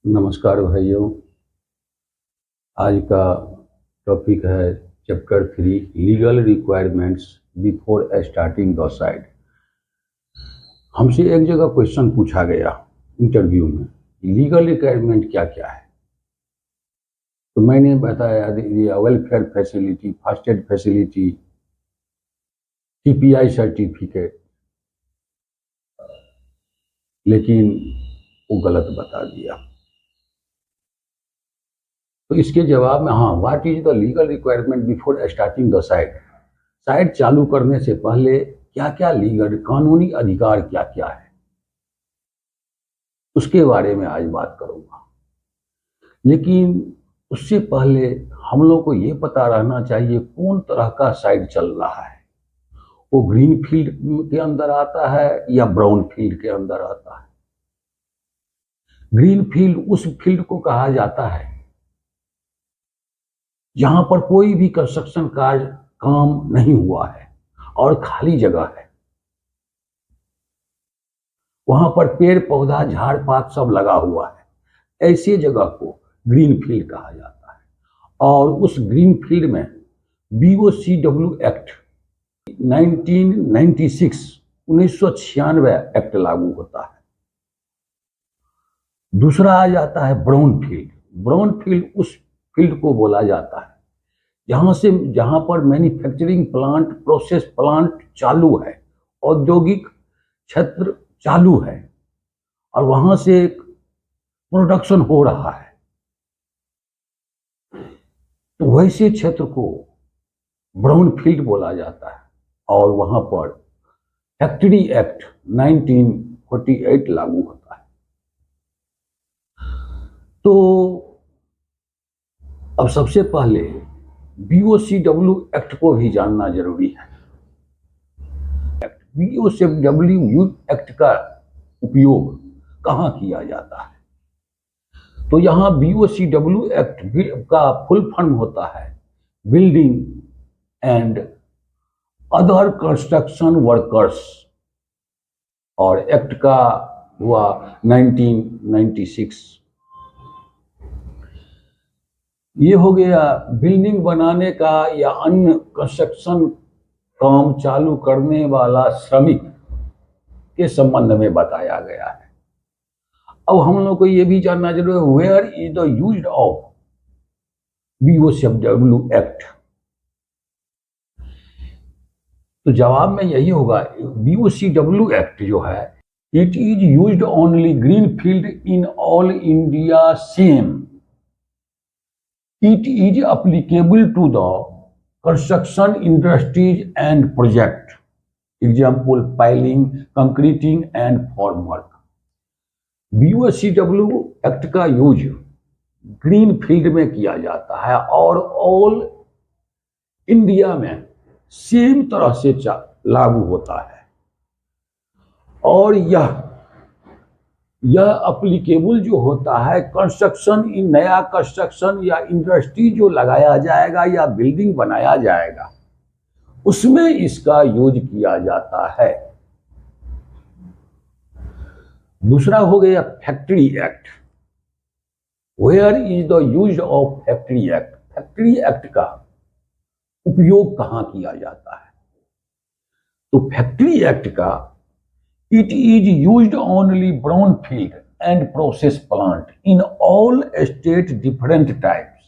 नमस्कार भाइयों। आज का टॉपिक है chapter 3 legal requirements before starting the site. हमसे एक जगह क्वेश्चन पूछा गया इंटरव्यू में, लीगल रिक्वायरमेंट क्या क्या है। तो मैंने बताया दिया welfare facility, first aid facility, TPI certificate, लेकिन वो गलत बता दिया। तो इसके जवाब में what is the legal requirement before starting the site. Site चालू करने से पहले क्या क्या लीगल कानूनी अधिकार क्या क्या है, उसके बारे में आज बात करूंगा। लेकिन उससे पहले हम लोग को ये पता रहना चाहिए कौन तरह का साइट चल रहा है। वो ग्रीन फील्ड के अंदर आता है या ब्राउन फील्ड के अंदर आता है। ग्रीन फील्ड उस फील्ड को कहा जाता है जहां पर कोई भी कंस्ट्रक्शन कार्य काम नहीं हुआ है और खाली जगह है। वहां पर पेड़ पौधा झाड़ पात सब लगा हुआ है। ऐसी जगह को ग्रीन फील्ड कहा जाता है। और उस ग्रीन फील्ड में BOCW एक्ट 1996 एक्ट लागू होता है। दूसरा आ जाता है ब्राउन फील्ड। ब्राउन फील्ड उस फील्ड को बोला जाता है जहां पर मैन्युफैक्चरिंग प्लांट, प्रोसेस प्लांट चालू है, औद्योगिक क्षेत्र चालू है और वहां से प्रोडक्शन हो रहा है। तो वैसे क्षेत्र को ब्राउन फील्ड बोला जाता है। और वहां पर फैक्ट्री एक्ट 1948 लागू होता है। तो अब सबसे पहले BOCW एक्ट को भी जानना जरूरी है। BOCW एक्ट का उपयोग कहां किया जाता है? तो यहां BOCW एक्ट का फुल फॉर्म होता है building and other construction workers, और एक्ट का हुआ 1996। ये हो गया बिल्डिंग बनाने का या अन्य कंस्ट्रक्शन काम चालू करने वाला श्रमिक के संबंध में बताया गया है। अब हम लोग को ये भी जानना जरूरी है where is the use of BOCW act. तो जवाब में यही होगा BOCW एक्ट जो है, it is used only green field in all India same. It is applicable to the construction industries and project. Example, piling, concreting and formwork. BOCW act का use green field में किया जाता है और all India में same तरह से लागू होता है। और यह एप्लीकेबल जो होता है कंस्ट्रक्शन, इन नया कंस्ट्रक्शन या इंडस्ट्री जो लगाया जाएगा या बिल्डिंग बनाया जाएगा उसमें इसका यूज किया जाता है। दूसरा हो गया factory act. Where is the use of factory act. Factory act का उपयोग कहां किया जाता है? तो फैक्ट्री एक्ट का It is used only brown field and process plant in all state different types.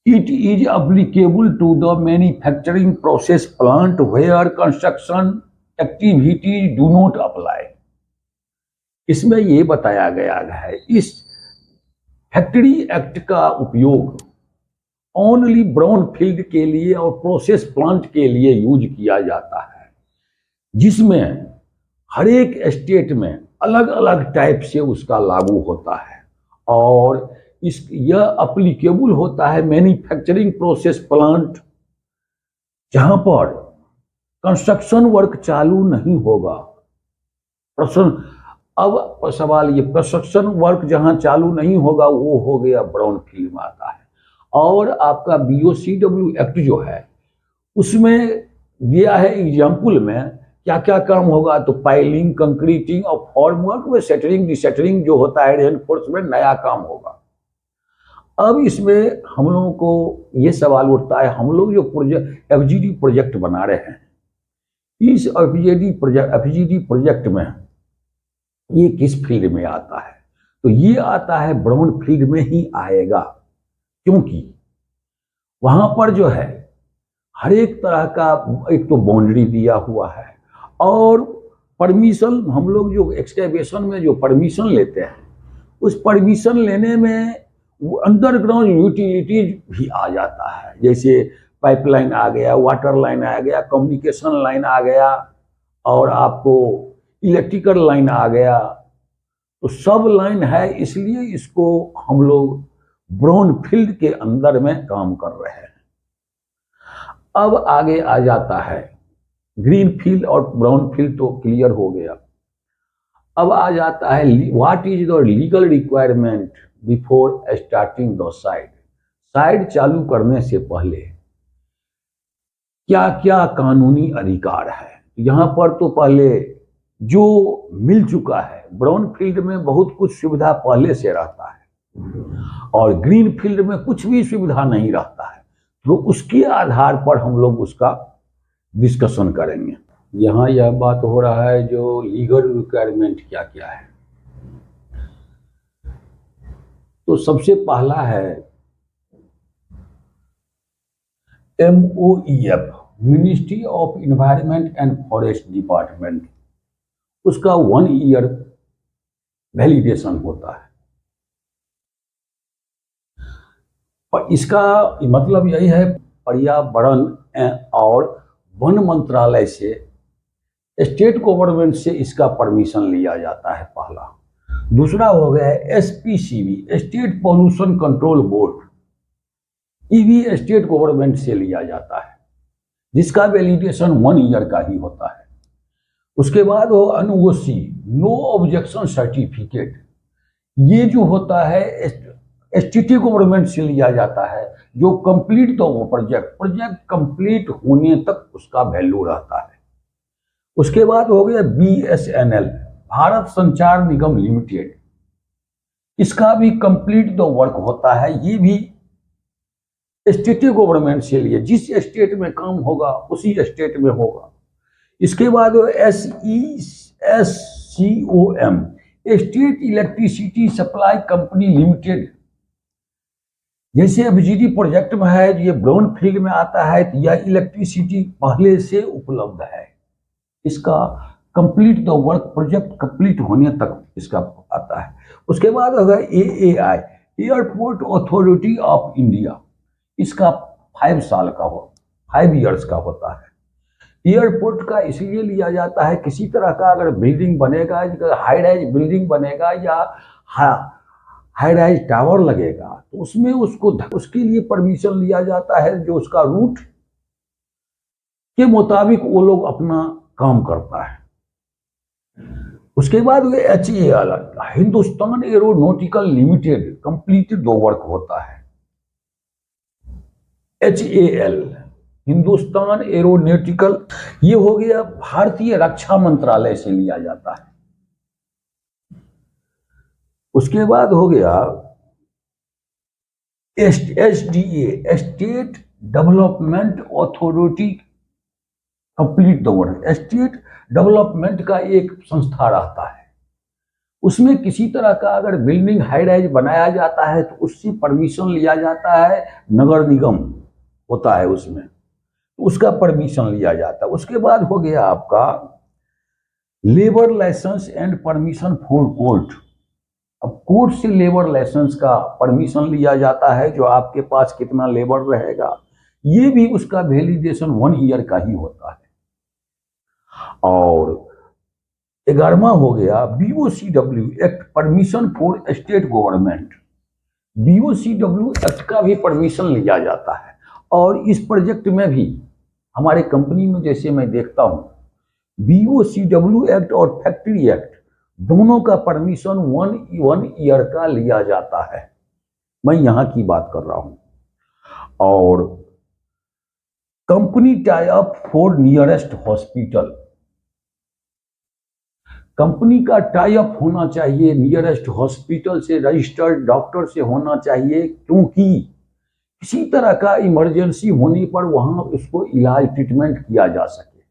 It is applicable to the manufacturing process plant where construction activities do not apply. इसमें ये बताया गया है इस फैक्ट्री एक्ट का उपयोग only brown field के लिए और प्रोसेस प्लांट के लिए यूज किया जाता है, जिसमें हर एक स्टेट में अलग अलग टाइप से उसका लागू होता है। और यह एप्लीकेबल होता है मैन्युफैक्चरिंग प्रोसेस प्लांट जहां पर कंस्ट्रक्शन वर्क चालू नहीं होगा। अब सवाल ये, कंस्ट्रक्शन वर्क जहां चालू नहीं होगा वो हो गया ब्राउन फील्ड में आता है। और आपका BOCW एक्ट जो है उसमें दिया है एग्जाम्पल में क्या क्या काम होगा, तो पाइलिंग, कंक्रीटिंग और फॉर्मवर्क में सेटरिंग डिसेटरिंग जो होता है रेनफोर्समेंट, नया काम होगा। अब इसमें हम लोगों को ये सवाल उठता है, हम लोग जो प्रोजेक्ट एफजीडी प्रोजेक्ट बना रहे हैं, इस एफजीडी प्रोजेक्ट में ये किस फील्ड में आता है, तो ये आता है ब्राउन फील्ड में ही आएगा, क्योंकि वहां पर जो है हर एक तरह का एक तो बाउंड्री दिया हुआ है, और परमिशन हम लोग जो एक्सकेवेशन में जो परमिशन लेते हैं, उस परमिशन लेने में अंडरग्राउंड यूटिलिटीज भी आ जाता है, जैसे पाइपलाइन आ गया, वाटर लाइन आ गया, कम्युनिकेशन लाइन आ गया, और आपको इलेक्ट्रिकल लाइन आ गया, तो सब लाइन है, इसलिए इसको हम लोग ब्राउन फील्ड के अंदर में काम कर रहे हैं। अब आगे आ जाता है ग्रीन फील्ड और ब्राउन फील्ड, तो क्लियर हो गया। अब आ जाता है what is the legal requirement before starting the site. Site चालू करने से पहले क्या क्या कानूनी अधिकार है। यहाँ पर तो पहले जो मिल चुका है, ब्राउन फील्ड में बहुत कुछ सुविधा पहले से रहता है और ग्रीन फील्ड में कुछ भी सुविधा नहीं रहता है, तो उसके आधार पर हम लोग उसका डिस्कशन करेंगे। यहाँ यह बात हो रहा है जो लीगल रिक्वायरमेंट क्या क्या है। तो सबसे पहला है MOEF, ministry of environment and forest department, उसका 1 ईयर वैलिडेशन होता है। पर इसका मतलब यही है, पर्यावरण और वन मंत्रालय से, स्टेट गवर्नमेंट से इसका परमिशन लिया जाता है, पहला। दूसरा हो गया है SPCB, state pollution control board, ये भी स्टेट गवर्नमेंट से लिया जाता है, जिसका वैलिडेशन 1 ईयर का ही होता है। उसके बाद हो NOC, नो ऑब्जेक्शन सर्टिफिकेट, ये जो होता है स्टेट गवर्नमेंट से लिया जाता है, जो कंप्लीट द प्रोजेक्ट कंप्लीट होने तक उसका वैल्यू रहता है। उसके बाद हो गया BSNL, भारत संचार निगम लिमिटेड, इसका भी कंप्लीट द वर्क होता है, ये भी स्टेट गवर्नमेंट से लिए, जिस स्टेट में काम होगा उसी स्टेट में होगा। इसके बाद SESCOM, state electricity supply company limited, जैसे एफजीडी प्रोजेक्ट में है, ये ब्राउन फील्ड में आता है, तो यह इलेक्ट्रिसिटी पहले से उपलब्ध है, इसका complete the work, project complete होने तक इसका आता है। उसके बाद होगा AAI, airport authority of India, इसका 5 साल का 5 इयर्स का होता है। एयरपोर्ट का इसलिए लिया जाता है, किसी तरह का अगर बिल्डिंग बनेगा, हाई राइज बिल्डिंग बनेगा या हाई राइज टावर लगेगा, तो उसमें उसके लिए परमिशन लिया जाता है, जो उसका रूट के मुताबिक वो लोग अपना काम करता है। उसके बाद HAL, Hindustan aeronautical limited, completed दो वर्क होता है। HAL, हिंदुस्तान एरोनॉटिकल, ये हो गया भारतीय रक्षा मंत्रालय से लिया जाता है। उसके बाद हो गया SDA, state development authority, complete the work, state development का एक संस्था रहता है, उसमें किसी तरह का अगर बिल्डिंग हाई राइज बनाया जाता है तो उससे परमिशन लिया जाता है, नगर निगम होता है उसमें, तो उसका परमिशन लिया जाता है। उसके बाद हो गया आपका labour licence and permission for court, अब कोर्ट से लेबर लाइसेंस का परमिशन लिया जाता है, जो आपके पास कितना लेबर रहेगा, ये भी उसका वैलिडेशन 1 ईयर का ही होता है। और 11वां हो गया BOCW act, permission for state government, BOCW act का भी परमिशन लिया जाता है। और इस प्रोजेक्ट में भी हमारे कंपनी में जैसे मैं देखता हूं, BOCW एक्ट और फैक्ट्री एक्ट दोनों का परमिशन 1 ईयर का लिया जाता है, मैं यहां की बात कर रहा हूं। और company tie up for nearest hospital, company का टाई अप होना चाहिए नियरेस्ट हॉस्पिटल से, रजिस्टर्ड डॉक्टर से होना चाहिए, क्योंकि किसी तरह का इमरजेंसी होने पर वहां उसको इलाज ट्रीटमेंट किया जा सके,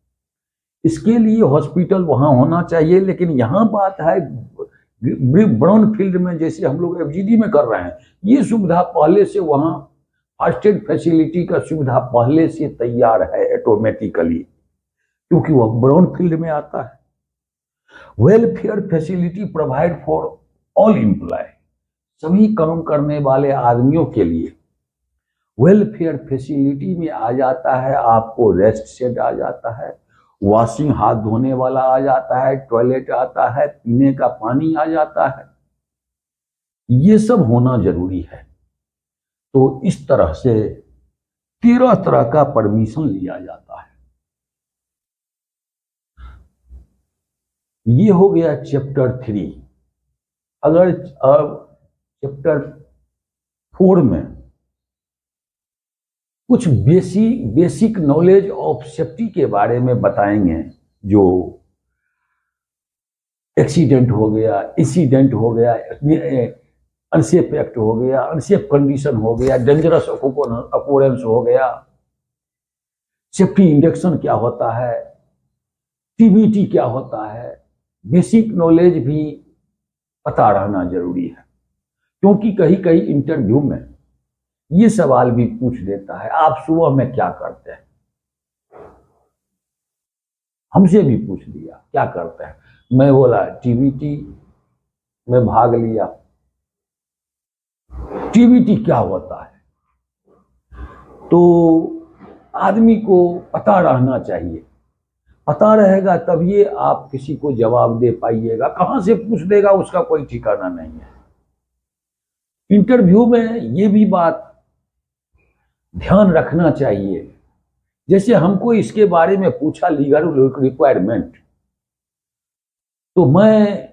इसके लिए हॉस्पिटल वहां होना चाहिए। लेकिन यहाँ बात है ब्राउन फील्ड में, जैसे हम लोग एफजीडी में कर रहे हैं, ये सुविधा पहले से वहां फर्स्ट एड फैसिलिटी का सुविधा पहले से तैयार है ऑटोमेटिकली, क्योंकि वह ब्राउन फील्ड में आता है। Welfare facility provide for all employ, सभी काम करने वाले आदमियों के लिए वेलफेयर फैसिलिटी में आ जाता है। आपको रेस्ट सेट आ जाता है, वॉशिंग हाथ धोने वाला आ जाता है, टॉयलेट आता है, पीने का पानी आ जाता है, ये सब होना जरूरी है। तो इस तरह से 13 तरह का परमिशन लिया जाता है। ये हो गया चैप्टर 3। अगर चैप्टर 4 में कुछ बेसिक नॉलेज ऑफ सेफ्टी के बारे में बताएंगे, जो एक्सीडेंट हो गया, इंसिडेंट हो गया, अनसेफ एक्ट हो गया, अनसेफ कंडीशन हो गया, डेंजरस अकोरेंस हो गया, सेफ्टी इंडक्शन क्या होता है, टीबीटी क्या होता है, बेसिक नॉलेज भी पता रहना जरूरी है, क्योंकि कहीं कहीं इंटरव्यू में ये सवाल भी पूछ देता है, आप सुबह में क्या करते हैं। हमसे भी पूछ दिया क्या करते हैं, मैं बोला टीबीटी में भाग लिया। टीबीटी क्या होता है, तो आदमी को पता रहना चाहिए, पता रहेगा तब ये आप किसी को जवाब दे पाइएगा। कहां से पूछ देगा उसका कोई ठिकाना नहीं है। इंटरव्यू में ये भी बात ध्यान रखना चाहिए, जैसे हमको इसके बारे में पूछा लीगल रिक्वायरमेंट, तो मैं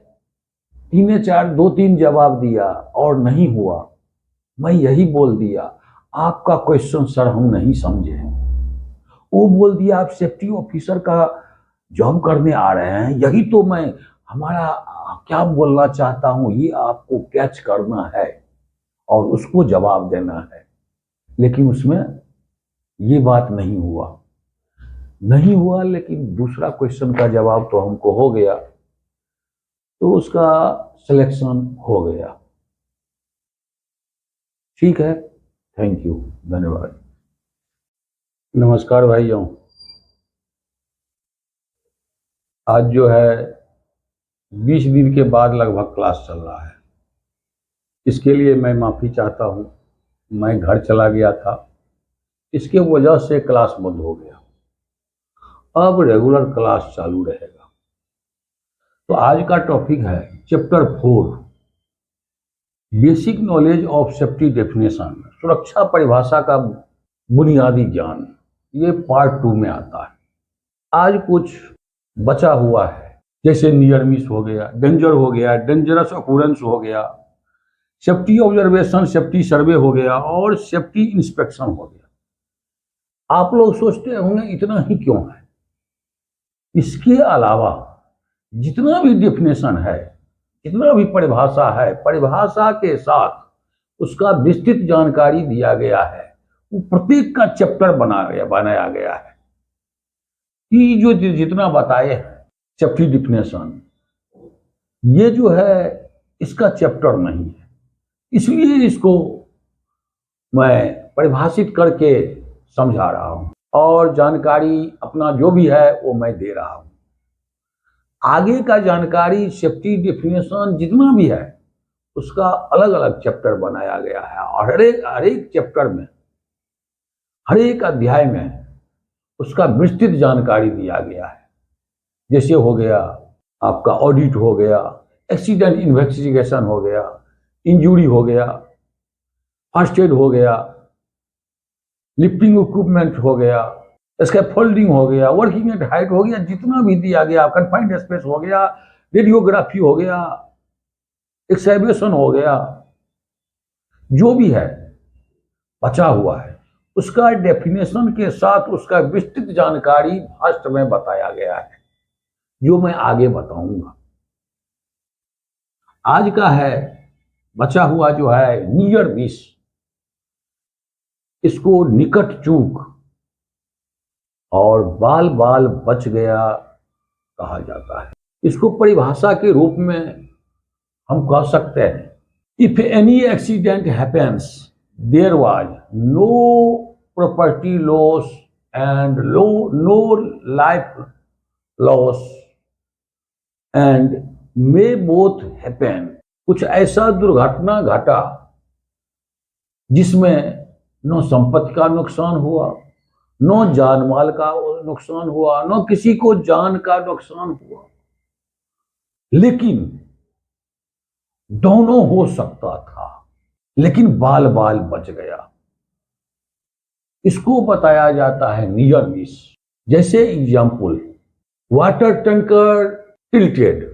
2-3 जवाब दिया और नहीं हुआ, मैं यही बोल दिया आपका क्वेश्चन सर हम नहीं समझे। वो बोल दिया आप सेफ्टी ऑफिसर का जॉब करने आ रहे हैं, यही तो मैं हमारा क्या बोलना चाहता हूं ये आपको कैच करना है और उसको जवाब देना है। लेकिन उसमें ये बात नहीं हुआ, लेकिन दूसरा क्वेश्चन का जवाब तो हमको हो गया, तो उसका सिलेक्शन हो गया। ठीक है, थैंक यू, धन्यवाद। नमस्कार भाइयों, आज जो है 20 दिन के बाद लगभग क्लास चल रहा है। इसके लिए मैं माफ़ी चाहता हूँ, मैं घर चला गया था, इसके वजह से क्लास बंद हो गया। अब रेगुलर क्लास चालू रहेगा। तो आज का टॉपिक है chapter 4, basic knowledge of safety definition, सुरक्षा परिभाषा का बुनियादी ज्ञान। ये पार्ट 2 में आता है। आज कुछ बचा हुआ है, जैसे नियर मिस हो गया, डेंजर हो गया, डेंजरस अकूरेंस हो गया, सेफ्टी ऑब्जर्वेशन, सेफ्टी सर्वे हो गया और सेफ्टी इंस्पेक्शन हो गया। आप लोग सोचते होंगे इतना ही क्यों है। इसके अलावा जितना भी डेफिनेशन है, जितना भी परिभाषा है, परिभाषा के साथ उसका विस्तृत जानकारी दिया गया है। वो प्रत्येक का चैप्टर बनाया गया है कि जो जितना बताए सेफ्टी डेफिनेशन, ये जो है इसका चैप्टर नहीं है, इसलिए इसको मैं परिभाषित करके समझा रहा हूं और जानकारी अपना जो भी है वो मैं दे रहा हूं। आगे का जानकारी सेफ्टी डेफिनेशन जितना भी है उसका अलग अलग चैप्टर बनाया गया है और हर एक चैप्टर में, हर एक अध्याय में उसका विस्तृत जानकारी दिया गया है। जैसे हो गया आपका ऑडिट हो गया, एक्सीडेंट इन्वेस्टिगेशन हो गया, इंजरी हो गया, फर्स्ट एड हो गया, लिफ्टिंग इक्विपमेंट हो गया, स्कैफोल्डिंग हो गया, वर्किंग एट हाइट हो गया, जितना भी दिया गया, कन्फाइंड स्पेस हो गया, रेडियोग्राफी हो गया, एक्सकैवेशन हो गया, जो भी है बचा हुआ है उसका डेफिनेशन के साथ उसका विस्तृत जानकारी फर्स्ट में बताया गया है, जो मैं आगे बताऊंगा। आज का है बचा हुआ जो है नियर मिस, इसको निकट चूक और बाल बाल बच गया कहा जाता है। इसको परिभाषा के रूप में हम कह सकते हैं, if any accident happens there was no property loss and no life loss and may both happen. कुछ ऐसा दुर्घटना घटा जिसमें न संपत्ति का नुकसान हुआ, न जान माल का नुकसान हुआ, न किसी को जान का नुकसान हुआ, लेकिन दोनों हो सकता था, लेकिन बाल बाल बच गया। इसको बताया जाता है नियर मिस। जैसे example, water tanker tilted,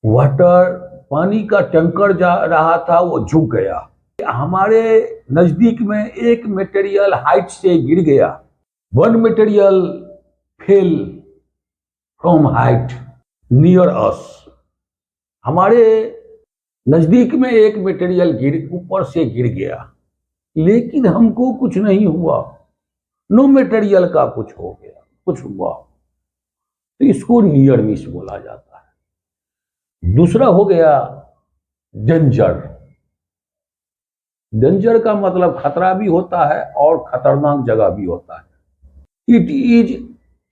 water पानी का टैंकर जा रहा था, वो झुक गया। हमारे नजदीक में एक मटेरियल हाइट से गिर गया, one material fell from height near us. हमारे नजदीक में एक मटेरियल ऊपर से गिर गया, लेकिन हमको कुछ नहीं हुआ, नो मटेरियल का कुछ हो गया, कुछ हुआ, तो इसको नियर मिस बोला जाता है। दूसरा हो गया डेंजर। डेंजर का मतलब खतरा भी होता है और खतरनाक जगह भी होता है। It is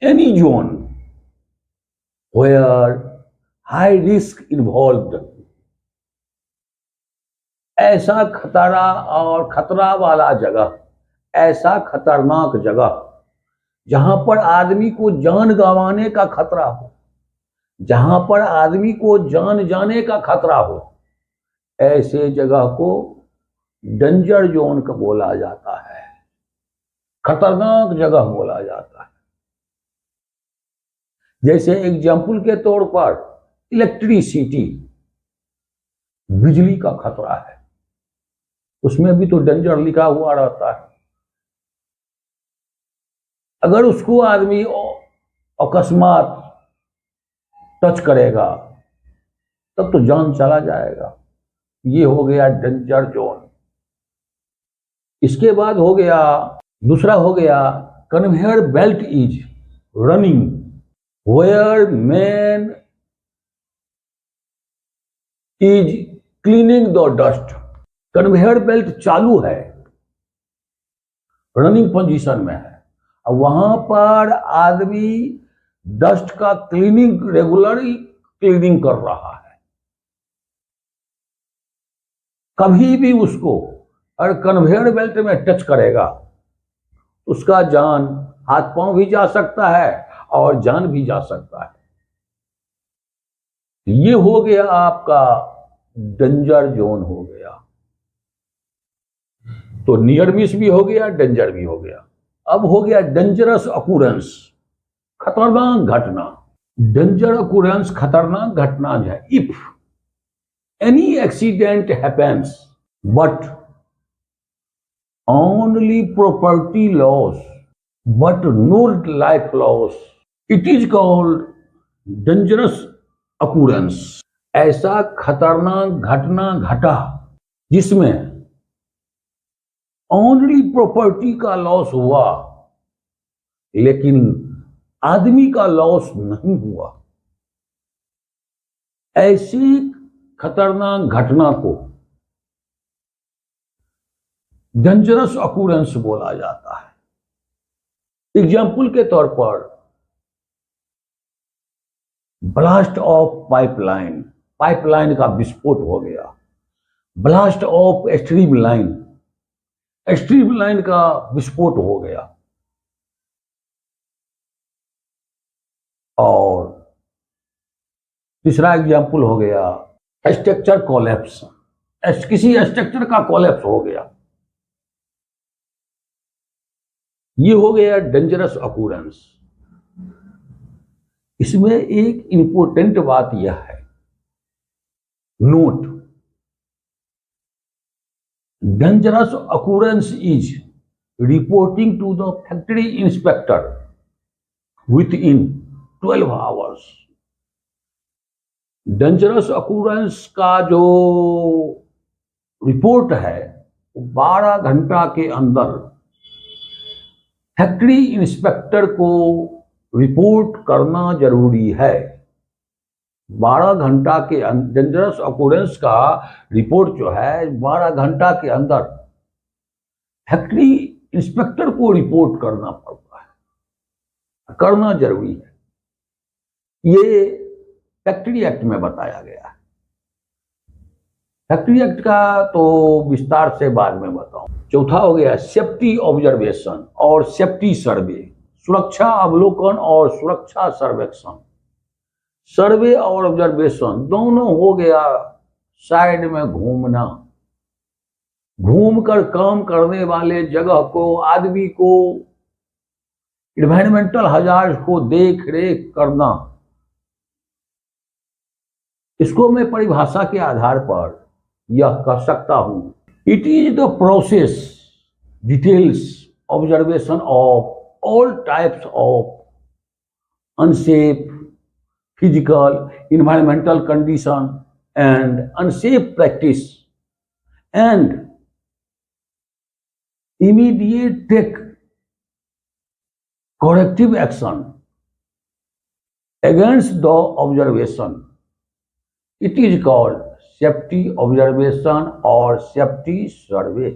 any zone where high risk involved. ऐसा खतरा और खतरा वाला जगह, ऐसा खतरनाक जगह जहां पर आदमी को जान गंवाने का खतरा हो, जहां पर आदमी को जान जाने का खतरा हो, ऐसे जगह को डेंजर जोन का बोला जाता है, खतरनाक जगह बोला जाता है। जैसे एग्जाम्पल के तौर पर इलेक्ट्रिसिटी, बिजली का खतरा है, उसमें भी तो डेंजर लिखा हुआ रहता है। अगर उसको आदमी अकस्मात टच करेगा तब तो जान चला जाएगा। ये हो गया डेंजर जोन। इसके बाद हो गया, दूसरा हो गया conveyor belt is running where man is cleaning the dust. Conveyor belt चालू है, रनिंग पोजीशन में है, और वहां पर आदमी डस्ट का क्लीनिंग, रेगुलरली क्लीनिंग कर रहा है। कभी भी उसको और कन्वेयर बेल्ट में टच करेगा, उसका जान, हाथ पांव भी जा सकता है और जान भी जा सकता है। ये हो गया आपका डेंजर जोन हो गया। तो नियर मिस भी हो गया, डेंजर भी हो गया। अब हो गया डेंजरस अकुरेंस, खतरनाक घटना। डेंजर अकुरेंस, खतरनाक घटना है। If any accident happens but only property loss but no life loss, it is called dangerous occurrence। ऐसा खतरनाक घटना घटा जिसमें ओनली प्रॉपर्टी का लॉस हुआ, लेकिन आदमी का लॉस नहीं हुआ। ऐसी खतरनाक घटना को डेंजरस अकुरेंस बोला जाता है। एग्जाम्पल के तौर पर ब्लास्ट ऑफ पाइपलाइन, पाइपलाइन का विस्फोट हो गया। Blast of stream line, stream line का विस्फोट हो गया। और तीसरा एग्जाम्पल हो गया स्ट्रक्चर कोलैप्स, किसी स्ट्रक्चर का कोलैप्स हो गया। ये हो गया डेंजरस अकुरेंस। इसमें एक इंपॉर्टेंट बात यह है, note, dangerous occurrence is reporting to the factory inspector within 12 hours. Dangerous occurrence का जो रिपोर्ट है 12 घंटा के अंदर फैक्ट्री इंस्पेक्टर को रिपोर्ट करना जरूरी है। 12 घंटा के डेंजरस अकूरेंस का रिपोर्ट जो है 12 घंटा के अंदर फैक्ट्री इंस्पेक्टर को रिपोर्ट करना पड़ता है, करना जरूरी है। ये फैक्ट्री एक्ट में बताया गया है। फैक्ट्री एक्ट का तो विस्तार से बाद में बताऊं। चौथा हो गया सेफ्टी ऑब्जर्वेशन और सेफ्टी सर्वे, सुरक्षा अवलोकन और सुरक्षा सर्वेक्षण। सर्वे और ऑब्जर्वेशन दोनों हो गया साइड में घूमना, घूमकर काम करने वाले जगह को, आदमी को, इन्वायरमेंटल हजार्ड को देख रेख करना। इसको मैं परिभाषा के आधार पर यह कह सकता हूं, it is the process details observation of all types of unsafe physical, environmental condition and unsafe practice and immediate take corrective action against the observation. It is called safety observation और safety survey.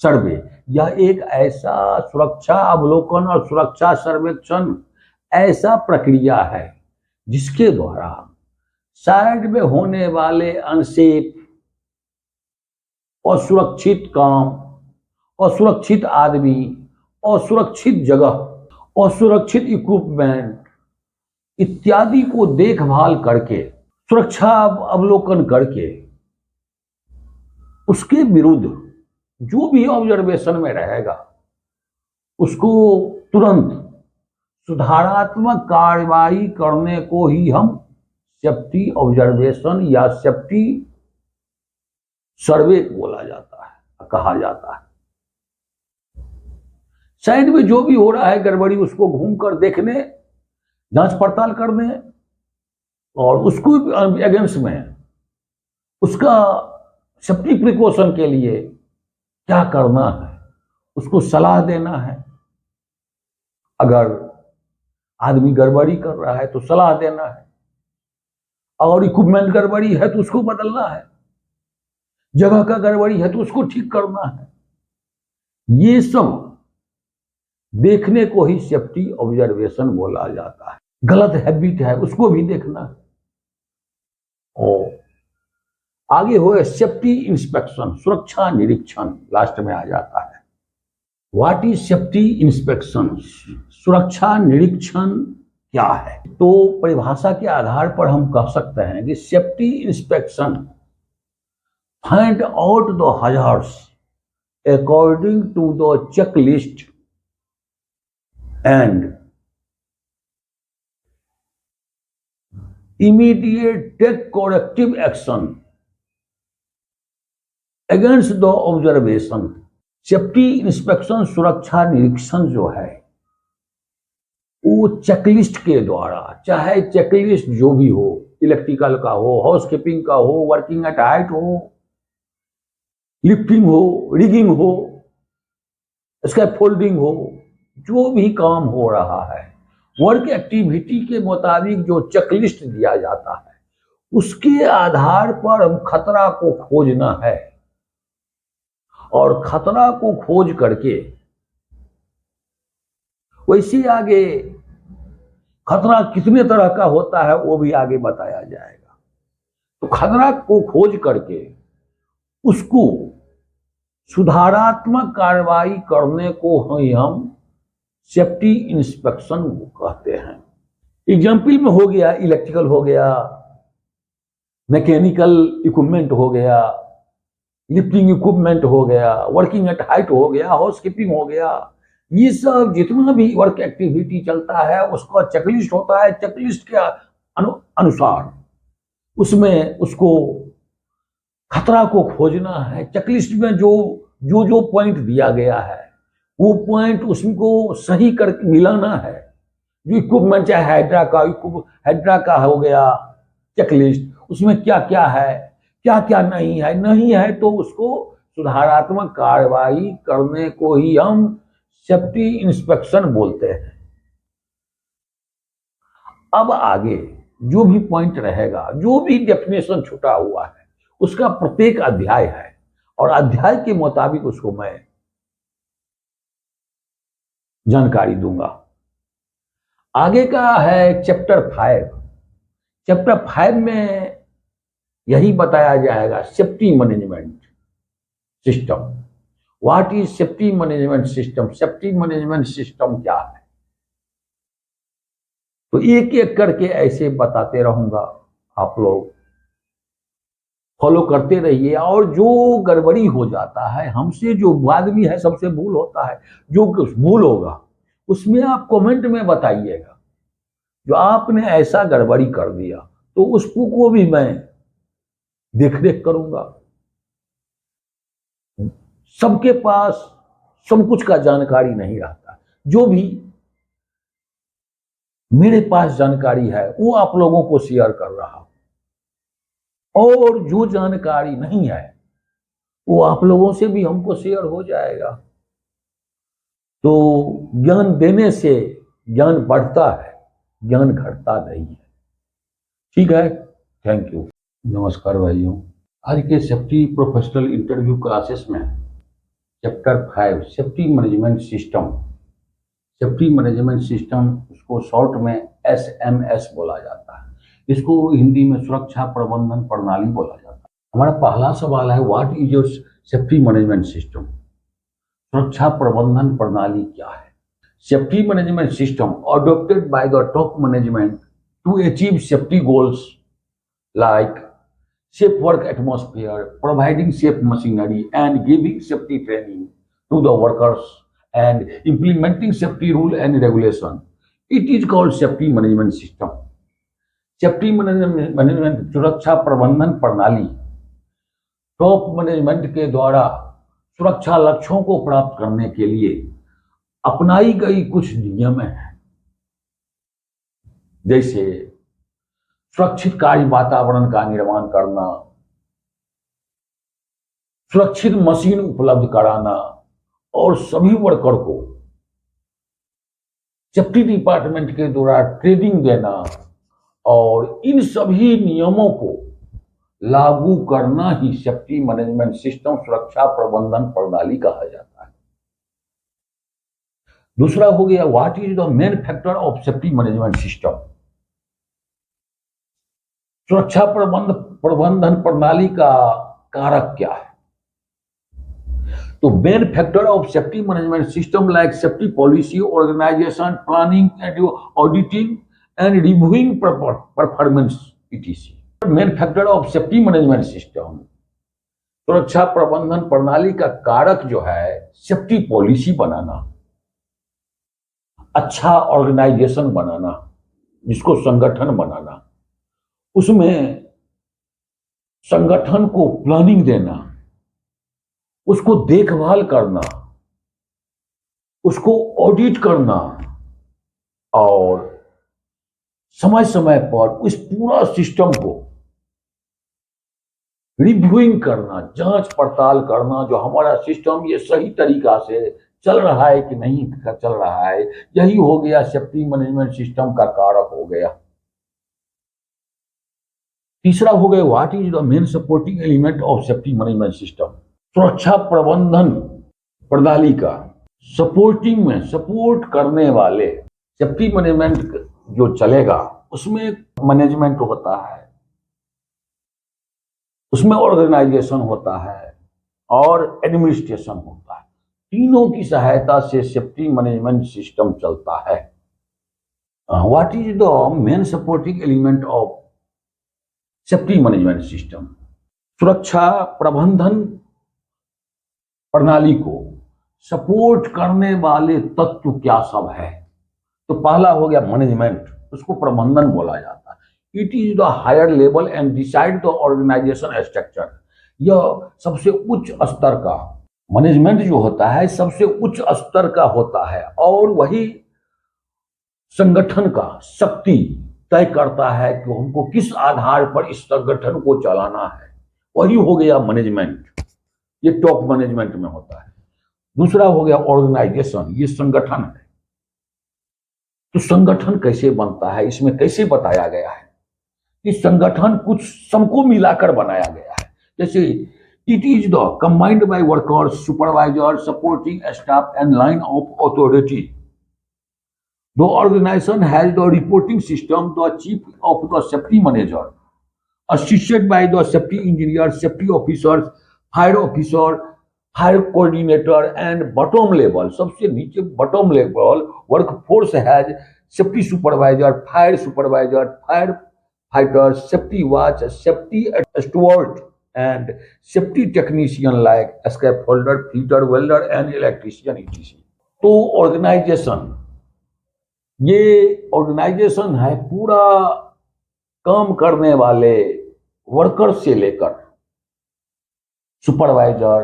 सर्वे यह एक ऐसा सुरक्षा अवलोकन और सुरक्षा सर्वेक्षण ऐसा प्रक्रिया है जिसके द्वारा साइड में होने वाले अनसेफ, असुरक्षित काम, असुरक्षित आदमी, असुरक्षित जगह, असुरक्षित इक्विपमेंट इत्यादि को देखभाल करके, सुरक्षा अवलोकन करके उसके विरुद्ध जो भी ऑब्जर्वेशन में रहेगा उसको तुरंत सुधारात्मक कार्रवाई करने को ही हम सेफ्टी ऑब्जर्वेशन या सेफ्टी सर्वे बोला जाता है, कहा जाता है। साइड में जो भी हो रहा है गड़बड़ी उसको घूमकर देखने, जांच पड़ताल करने और उसको अगेंस्ट में उसका सेफ्टी प्रिकॉशन के लिए क्या करना है उसको सलाह देना है। अगर आदमी गड़बड़ी कर रहा है तो सलाह देना है, और इक्विपमेंट गड़बड़ी है तो उसको बदलना है, जगह का गड़बड़ी है तो उसको ठीक करना है। ये सब देखने को ही सेफ्टी ऑब्जर्वेशन बोला जाता है। गलत हैबिट है उसको भी देखना है। और आगे हो सेफ्टी इंस्पेक्शन, सुरक्षा निरीक्षण लास्ट में आ जाता है। व्हाट इज सेफ्टी इंस्पेक्शन, सुरक्षा निरीक्षण क्या है? तो परिभाषा के आधार पर हम कह सकते हैं कि safety inspection find out the hazards according to the checklist and immediate take corrective action against the observation. Safety inspection, सुरक्षा निरीक्षण जो है वो चेकलिस्ट के द्वारा, चाहे चेकलिस्ट जो भी हो, इलेक्ट्रिकल का हो, हाउसकीपिंग का हो, वर्किंग एट हाइट हो, लिफ्टिंग हो, रिगिंग हो, स्कैफोल्डिंग हो, जो भी काम हो रहा है वर्क एक्टिविटी के मुताबिक जो चेकलिस्ट दिया जाता है उसके आधार पर हम खतरा को खोजना है, और खतरा को खोज करके वैसे आगे खतरा कितने तरह का होता है वो भी आगे बताया जाएगा। तो खतरा को खोज करके उसको सुधारात्मक कार्रवाई करने को ही हम सेफ्टी इंस्पेक्शन कहते हैं। एग्जाम्पल में हो गया इलेक्ट्रिकल हो गया, मैकेनिकल इक्विपमेंट हो गया, लिफ्टिंग इक्विपमेंट हो गया, वर्किंग एट हाइट हो गया, हाउसकीपिंग हो गया। ये सब जितना भी वर्क एक्टिविटी चलता है उसका चेकलिस्ट होता है। चेकलिस्ट के अनुसार उसमें उसको खतरा को खोजना है। चेकलिस्ट में जो जो जो पॉइंट दिया गया है वो पॉइंट उसको सही करके मिलाना है। जो इक्विपमेंट चाहे हाइड्रा का हो गया, चेकलिस्ट, उसमें क्या क्या है, क्या क्या नहीं है तो उसको सुधारात्मक कार्रवाई करने को ही हम सेफ्टी इंस्पेक्शन बोलते हैं। अब आगे जो भी पॉइंट रहेगा, जो भी डेफिनेशन छुटा हुआ है, उसका प्रत्येक अध्याय है और अध्याय के मुताबिक उसको मैं जानकारी दूंगा। आगे का है चैप्टर 5। चैप्टर 5 में यही बताया जाएगा safety management system. What is safety management system, safety management system क्या है, तो एक एक करके ऐसे बताते रहूंगा, आप लोग फॉलो करते रहिए। और जो गड़बड़ी हो जाता है हमसे, जो आदमी है सबसे भूल होता है, जो भूल होगा उसमें आप कमेंट में बताइएगा, जो आपने ऐसा गड़बड़ी कर दिया तो उसको को भी मैं देख रेख करूंगा। सबके पास सब कुछ का जानकारी नहीं रहता, जो भी मेरे पास जानकारी है वो आप लोगों को शेयर कर रहा हूं, और जो जानकारी नहीं है वो आप लोगों से भी हमको शेयर हो जाएगा। तो ज्ञान देने से ज्ञान बढ़ता है, ज्ञान घटता नहीं है। ठीक है, थैंक यू। नमस्कार भाइयों, आज के सेफ्टी प्रोफेशनल इंटरव्यू क्लासेस में chapter 5 safety management system. Safety management system, उसको शॉर्ट में SMS बोला जाता है, इसको हिंदी में सुरक्षा प्रबंधन प्रणाली बोला जाता है। हमारा पहला सवाल है, what is your safety management system, सुरक्षा प्रबंधन प्रणाली क्या है। Safety management system adopted by the top management to achieve safety goals like safe work atmosphere, providing safe machinery and giving safety training to the workers and implementing safety rule and regulation. It is called safety management system. Safety management सुरक्षा प्रबंधन प्रणाली top management के द्वारा सुरक्षा लक्ष्यों को प्राप्त करने के लिए अपनाई गई कुछ नियम हैं, जैसे सुरक्षित कार्य वातावरण का निर्माण करना, सुरक्षित मशीन उपलब्ध कराना और सभी वर्कर को सेफ्टी डिपार्टमेंट के द्वारा ट्रेनिंग देना, और इन सभी नियमों को लागू करना ही सेफ्टी मैनेजमेंट सिस्टम सुरक्षा प्रबंधन प्रणाली कहा जाता है। दूसरा हो गया, what is the main factor of safety management system, सुरक्षा प्रबंधन प्रणाली का कारक क्या है। तो main factor of safety management system like safety policy, organisation, planning and auditing and reviewing performance etc. Main factor of safety management system, सुरक्षा प्रबंधन प्रणाली का कारक जो है, सेफ्टी पॉलिसी बनाना, अच्छा ऑर्गेनाइजेशन बनाना, जिसको संगठन बनाना, उसमें संगठन को प्लानिंग देना, उसको देखभाल करना, उसको ऑडिट करना, और समय समय पर उस पूरा सिस्टम को रिव्यूइंग करना, जांच पड़ताल करना, जो हमारा सिस्टम ये सही तरीका से चल रहा है कि नहीं चल रहा है। यही हो गया सेफ्टी मैनेजमेंट सिस्टम का कारक हो गया। तीसरा हो गया, what is the main supporting element of safety management system, सुरक्षा प्रबंधन प्रणाली का सपोर्टिंग में सपोर्ट करने वाले सेफ्टी मैनेजमेंट जो चलेगा, उसमें मैनेजमेंट होता है, उसमें ऑर्गेनाइजेशन होता है और एडमिनिस्ट्रेशन होता है। तीनों की सहायता से सेफ्टी मैनेजमेंट सिस्टम चलता है। What is the main supporting element of safety management system, सुरक्षा प्रबंधन प्रणाली को सपोर्ट करने वाले तत्व क्या सब है। तो पहला हो गया मैनेजमेंट, उसको प्रबंधन बोला जाता है। It is the higher level and decide the organisation structure. यह सबसे उच्च स्तर का मैनेजमेंट जो होता है, सबसे उच्च स्तर का होता है, और वही संगठन का शक्ति तय करता है कि हमको किस आधार पर इस संगठन को चलाना है, वही हो गया मैनेजमेंट। ये टॉप मैनेजमेंट में होता है। दूसरा हो गया ऑर्गेनाइजेशन, ये संगठन है। तो संगठन कैसे बनता है, इसमें कैसे बताया गया है कि संगठन कुछ सबको मिलाकर बनाया गया है। जैसे it is the combined by workers, supervisor, supporting staff and line of authority. The organisation has the reporting system, the chief of the safety manager, assisted by the safety engineer, safety officers, fire officer, fire coordinator and bottom level, सबसे नीचे bottom level workforce has safety supervisor, fire supervisor, fire fighters, safety watch, safety steward and safety technician like scaffolder, fitter, welder and electrician etc. तो organisation है पूरा काम करने वाले worker से लेकर सुपरवाइजर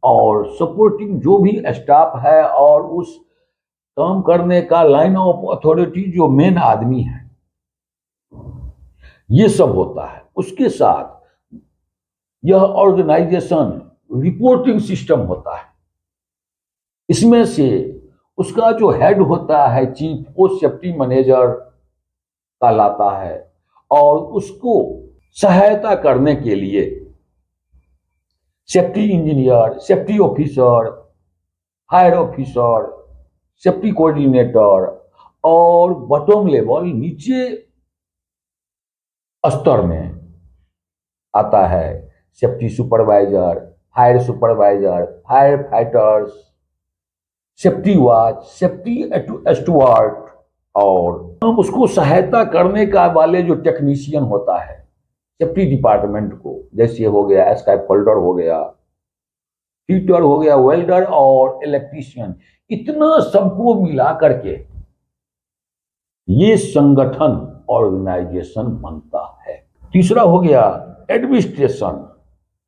और सपोर्टिंग जो भी स्टाफ है और उस काम करने का लाइन ऑफ अथॉरिटी जो मेन आदमी है, ये सब होता है। उसके साथ यह ऑर्गेनाइजेशन रिपोर्टिंग सिस्टम होता है। इसमें से उसका जो हेड होता है चीफ, वो सेफ्टी मैनेजर कहलाता है और उसको सहायता करने के लिए safety engineer, safety officer, fire officer, safety coordinator और बॉटम लेवल नीचे स्तर में आता है safety supervisor, fire supervisor, fire fighters, safety watch, safety steward और हम उसको सहायता करने का वाले जो टेक्नीशियन होता है सेफ्टी डिपार्टमेंट को, जैसे हो गया स्कैफोल्डर हो गया, फिटर हो गया, वेल्डर और इलेक्ट्रीशियन, इतना सबको मिला करके ये संगठन ऑर्गेनाइजेशन बनता है। तीसरा हो गया एडमिनिस्ट्रेशन,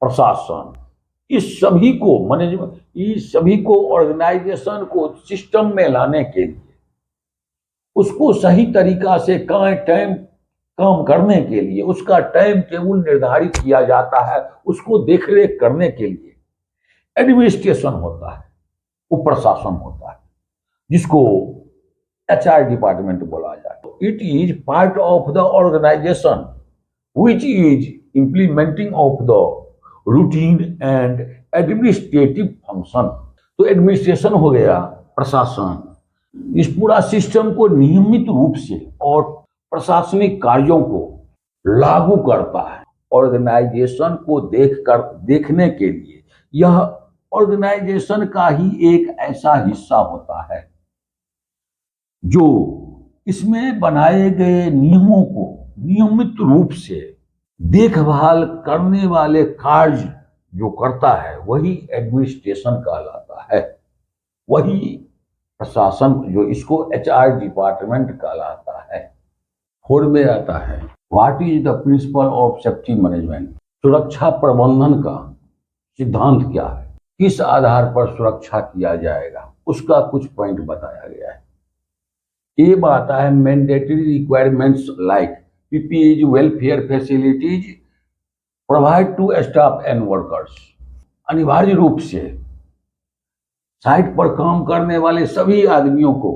प्रशासन। इस सभी को मैनेजमेंट, इस सभी को ऑर्गेनाइजेशन को सिस्टम में लाने के लिए, उसको सही तरीका से काम करने के लिए उसका टाइम टेबल निर्धारित किया जाता है, उसको देखरेख करने के लिए एडमिनिस्ट्रेशन होता है, वो प्रशासन होता है, जिसको HR डिपार्टमेंट बोला जाता है। It is part of the organisation which is implementing of the routine and administrative function. तो एडमिनिस्ट्रेशन हो गया प्रशासन, इस पूरा सिस्टम को नियमित रूप से और प्रशासनिक कार्यों को लागू करता है। ऑर्गेनाइजेशन को देखने के लिए यह ऑर्गेनाइजेशन का ही एक ऐसा हिस्सा होता है जो इसमें बनाए गए नियमों को नियमित रूप से देखभाल करने वाले कार्य जो करता है, वही एडमिनिस्ट्रेशन कहलाता है। वही प्रशासन जो इसको HR डिपार्टमेंट कहलाता है। 4 में आता है what is the principle of safety management. सुरक्षा प्रबंधन का सिद्धांत क्या है, किस आधार पर सुरक्षा किया जाएगा, उसका कुछ पॉइंट बताया गया है। ये आता है mandatory requirements like PPE, welfare facilities provide to staff and workers. अनिवार्य रूप से साइट पर काम करने वाले सभी आदमियों को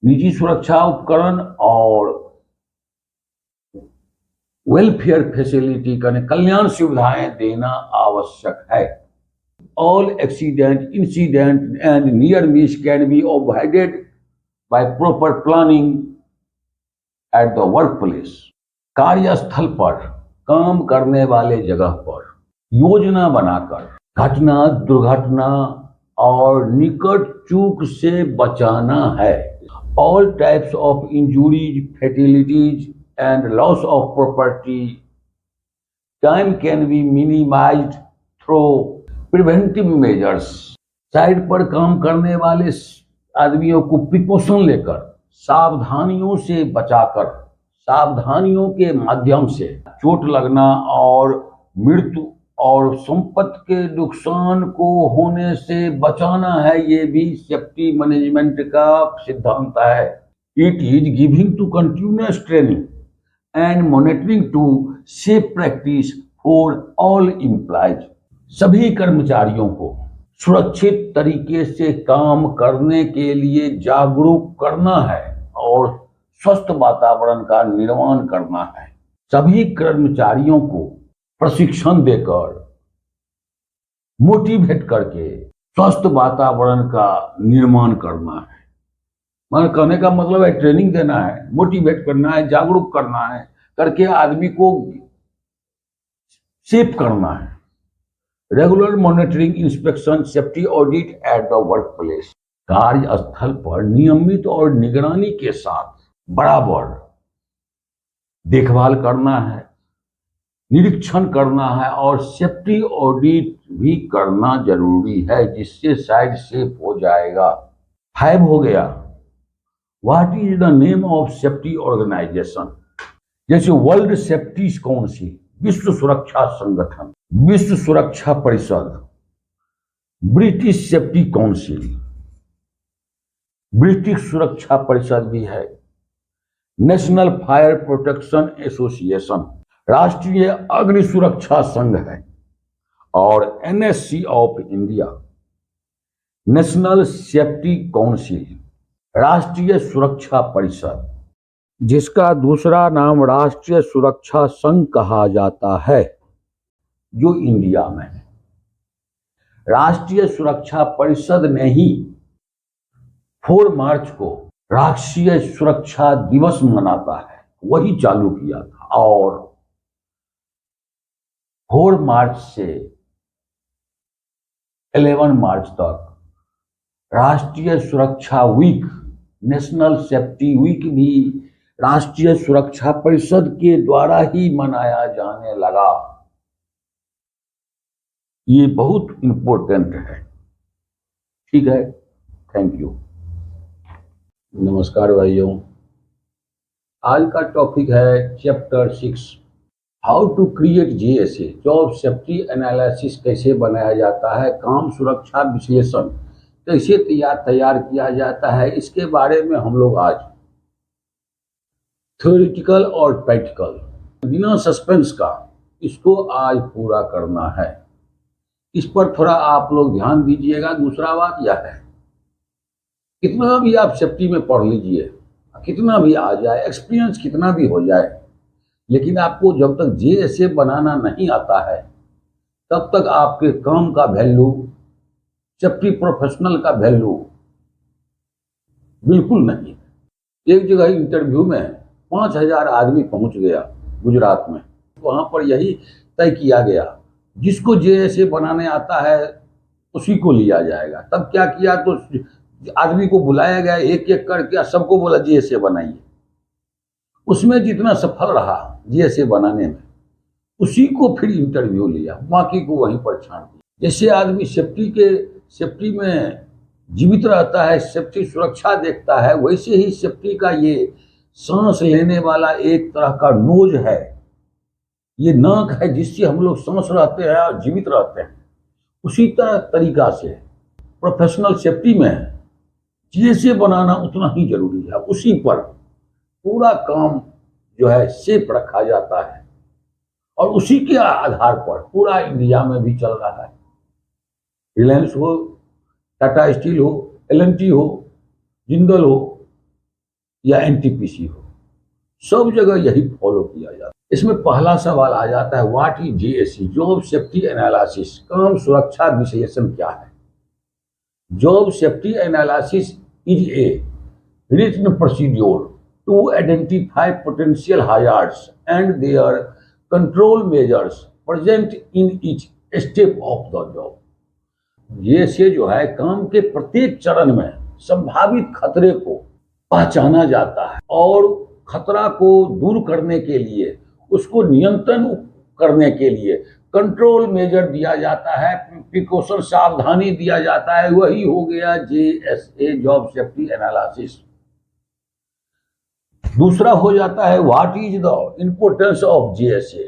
निजी सुरक्षा उपकरण और वेलफेयर फैसिलिटी कल्याण सुविधाएं देना आवश्यक है। All accident, incident and near miss can be avoided by proper planning at the work place. कार्यस्थल पर काम करने वाले जगह पर योजना बनाकर घटना, दुर्घटना और निकट चूक से बचाना है। All types of injuries, fatalities and loss of property time can be minimised through preventive measures. Side पर काम करने वाले आदमियों को प्रिकॉशन लेकर, सावधानियों से बचाकर, सावधानियों के माध्यम से चोट लगना और मृत्यु और संपत्ति के नुकसान को होने से बचाना है। ये भी सेफ्टी मैनेजमेंट का सिद्धांत है। It is giving to continuous training and monitoring to safe practice for all employees. सभी कर्मचारियों को सुरक्षित तरीके से काम करने के लिए जागरूक करना है और स्वस्थ वातावरण का निर्माण करना है। सभी कर्मचारियों को प्रशिक्षण देकर मोटिवेट करके स्वस्थ वातावरण का निर्माण करना है। मैं कहने का मतलब है ट्रेनिंग देना है, मोटिवेट करना है, जागरूक करना है, करके आदमी को सेफ करना है। Regular monitoring, inspection, safety audit at the work place. कार्यस्थल पर नियमित और निगरानी के साथ बराबर देखभाल करना है, निरीक्षण करना है और सेफ्टी ऑडिट भी करना जरूरी है, जिससे साइड सेफ हो जाएगा। 5 हो गया, what is the name of safety organisation. जैसे वर्ल्ड सेफ्टी काउंसिल, विश्व सुरक्षा संगठन, विश्व सुरक्षा परिषद, ब्रिटिश सेफ्टी काउंसिल, ब्रिटिश सुरक्षा परिषद भी है, नेशनल फायर प्रोटेक्शन एसोसिएशन, राष्ट्रीय अग्नि सुरक्षा संघ है, और NSC of India, national safety council, राष्ट्रीय सुरक्षा परिषद, जिसका दूसरा नाम राष्ट्रीय सुरक्षा संघ कहा जाता है, जो इंडिया में है। राष्ट्रीय सुरक्षा परिषद ने ही 4 मार्च को राष्ट्रीय सुरक्षा दिवस मनाता है, वही चालू किया था। और 4 मार्च से 11 मार्च तक राष्ट्रीय सुरक्षा वीक, नेशनल सेफ्टी वीक भी राष्ट्रीय सुरक्षा परिषद के द्वारा ही मनाया जाने लगा। ये बहुत इंपॉर्टेंट है। ठीक है, थैंक यू। नमस्कार भाइयों, आज का टॉपिक है chapter 6, how to create JSA, job safety analysis कैसे बनाया जाता है, काम सुरक्षा विश्लेषण कैसे तैयार किया जाता है, इसके बारे में हम लोग आज थ्योरेटिकल और प्रैक्टिकल बिना सस्पेंस का इसको आज पूरा करना है। इस पर थोड़ा आप लोग ध्यान दीजिएगा। दूसरा बात यह है, कितना भी आप सेफ्टी में पढ़ लीजिए, कितना भी आ जाए, एक्सपीरियंस कितना भी हो जाए, लेकिन आपको जब तक जेएसए बनाना नहीं आता है तब तक आपके काम का वैल्यू, सेफ्टी प्रोफेशनल का वैल्यू बिल्कुल नहीं। एक जगह इंटरव्यू में 5000 आदमी पहुंच गया गुजरात में, वहां पर यही तय किया गया, जिसको जेएसए बनाने आता है उसी को लिया जाएगा। तब क्या किया, तो आदमी को बुलाया गया, एक एक करके सबको बोला जेएसए बनाइए। उसमें जितना सफल रहा जेएसए बनाने में, उसी को फिर इंटरव्यू लिया, बाकी को वहीं पर छांट दिया। जैसे आदमी सेफ्टी में जीवित रहता है, सेफ्टी सुरक्षा देखता है, वैसे ही सेफ्टी का ये सांस लेने वाला एक तरह का नोज है, ये नाक है जिससे हम लोग सांस रहते हैं और जीवित रहते हैं। उसी तरीका से प्रोफेशनल सेफ्टी में जेएसए बनाना उतना ही जरूरी है। उसी पर पूरा काम जो है सेफ रखा जाता है और उसी के आधार पर पूरा इंडिया में भी चल रहा है। रिलायंस हो, टाटा स्टील हो, एलएनटी हो, जिंदल हो या एनटीपीसी हो, सब जगह यही फॉलो किया जाता है। इसमें पहला सवाल आ जाता है, what is JSA, job safety analysis, काम सुरक्षा विश्लेषण क्या है। Job safety analysis is a written procedure to identify potential hazards and their control measures present in each step of the job। जैसे जो है काम के प्रत्येक चरण में संभावित खतरे को पहचाना जाता है और खतरा को दूर करने के लिए, उसको नियंत्रण करने के लिए कंट्रोल मेजर दिया जाता है, प्रिकॉशन सावधानी दिया जाता है। वही हो गया जेएसए, जॉब सेफ्टी एनालिसिस। दूसरा हो जाता है, what is the importance of JSA,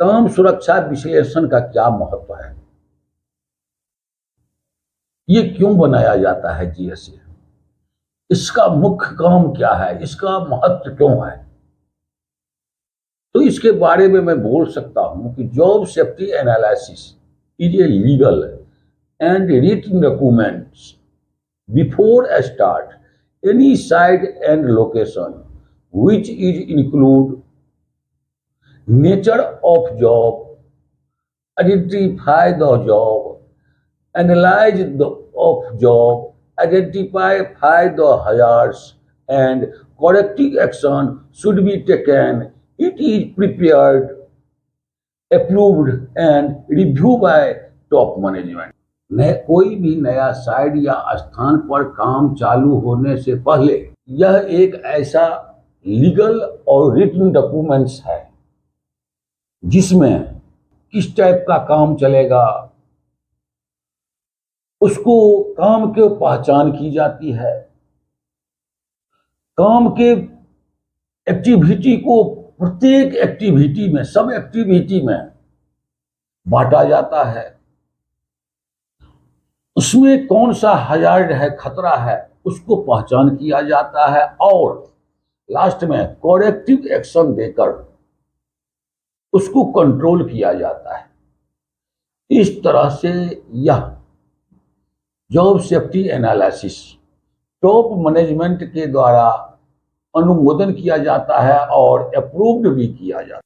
काम सुरक्षा विश्लेषण का क्या महत्व है, ये क्यों बनाया जाता है जेएसए। इसका मुख्य काम क्या है, इसका महत्व क्यों है। तो इसके बारे में मैं बोल सकता हूं कि job safety analysis is a legal and written documents before a start any site and location which is include nature of job, identify the job, analyze the of job, identify the hazards, and corrective action should be taken. It is prepared, approved, and reviewed by top management. कोई भी नया site या स्थान पर काम चालू होने से पहले यह एक ऐसा लीगल और रिटन डॉक्यूमेंट्स है जिसमें किस टाइप का काम चलेगा, उसको काम के पहचान की जाती है, काम के एक्टिविटी को प्रत्येक एक्टिविटी में, सब एक्टिविटी में बांटा जाता है, उसमें कौन सा हजार्ड है, खतरा है, उसको पहचान किया जाता है और लास्ट में करेक्टिव एक्शन देकर उसको कंट्रोल किया जाता है। इस तरह से यह job safety analysis top management के द्वारा अनुमोदन किया जाता है और अप्रूव्ड भी किया जाता है।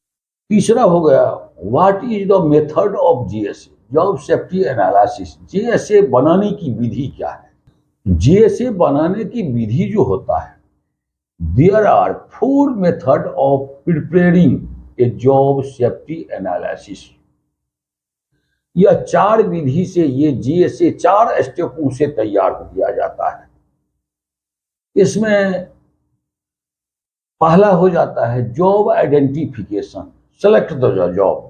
तीसरा हो गया what is the method of GSA, job safety analysis. GSA बनाने की विधि क्या है। जीएसए बनाने की विधि जो होता है, there are 4 method of preparing a job safety analysis. यह 4 विधि से ये जीएसए 4 स्टेपों से तैयार किया जाता है। इसमें पहला हो जाता है job identification, select the job.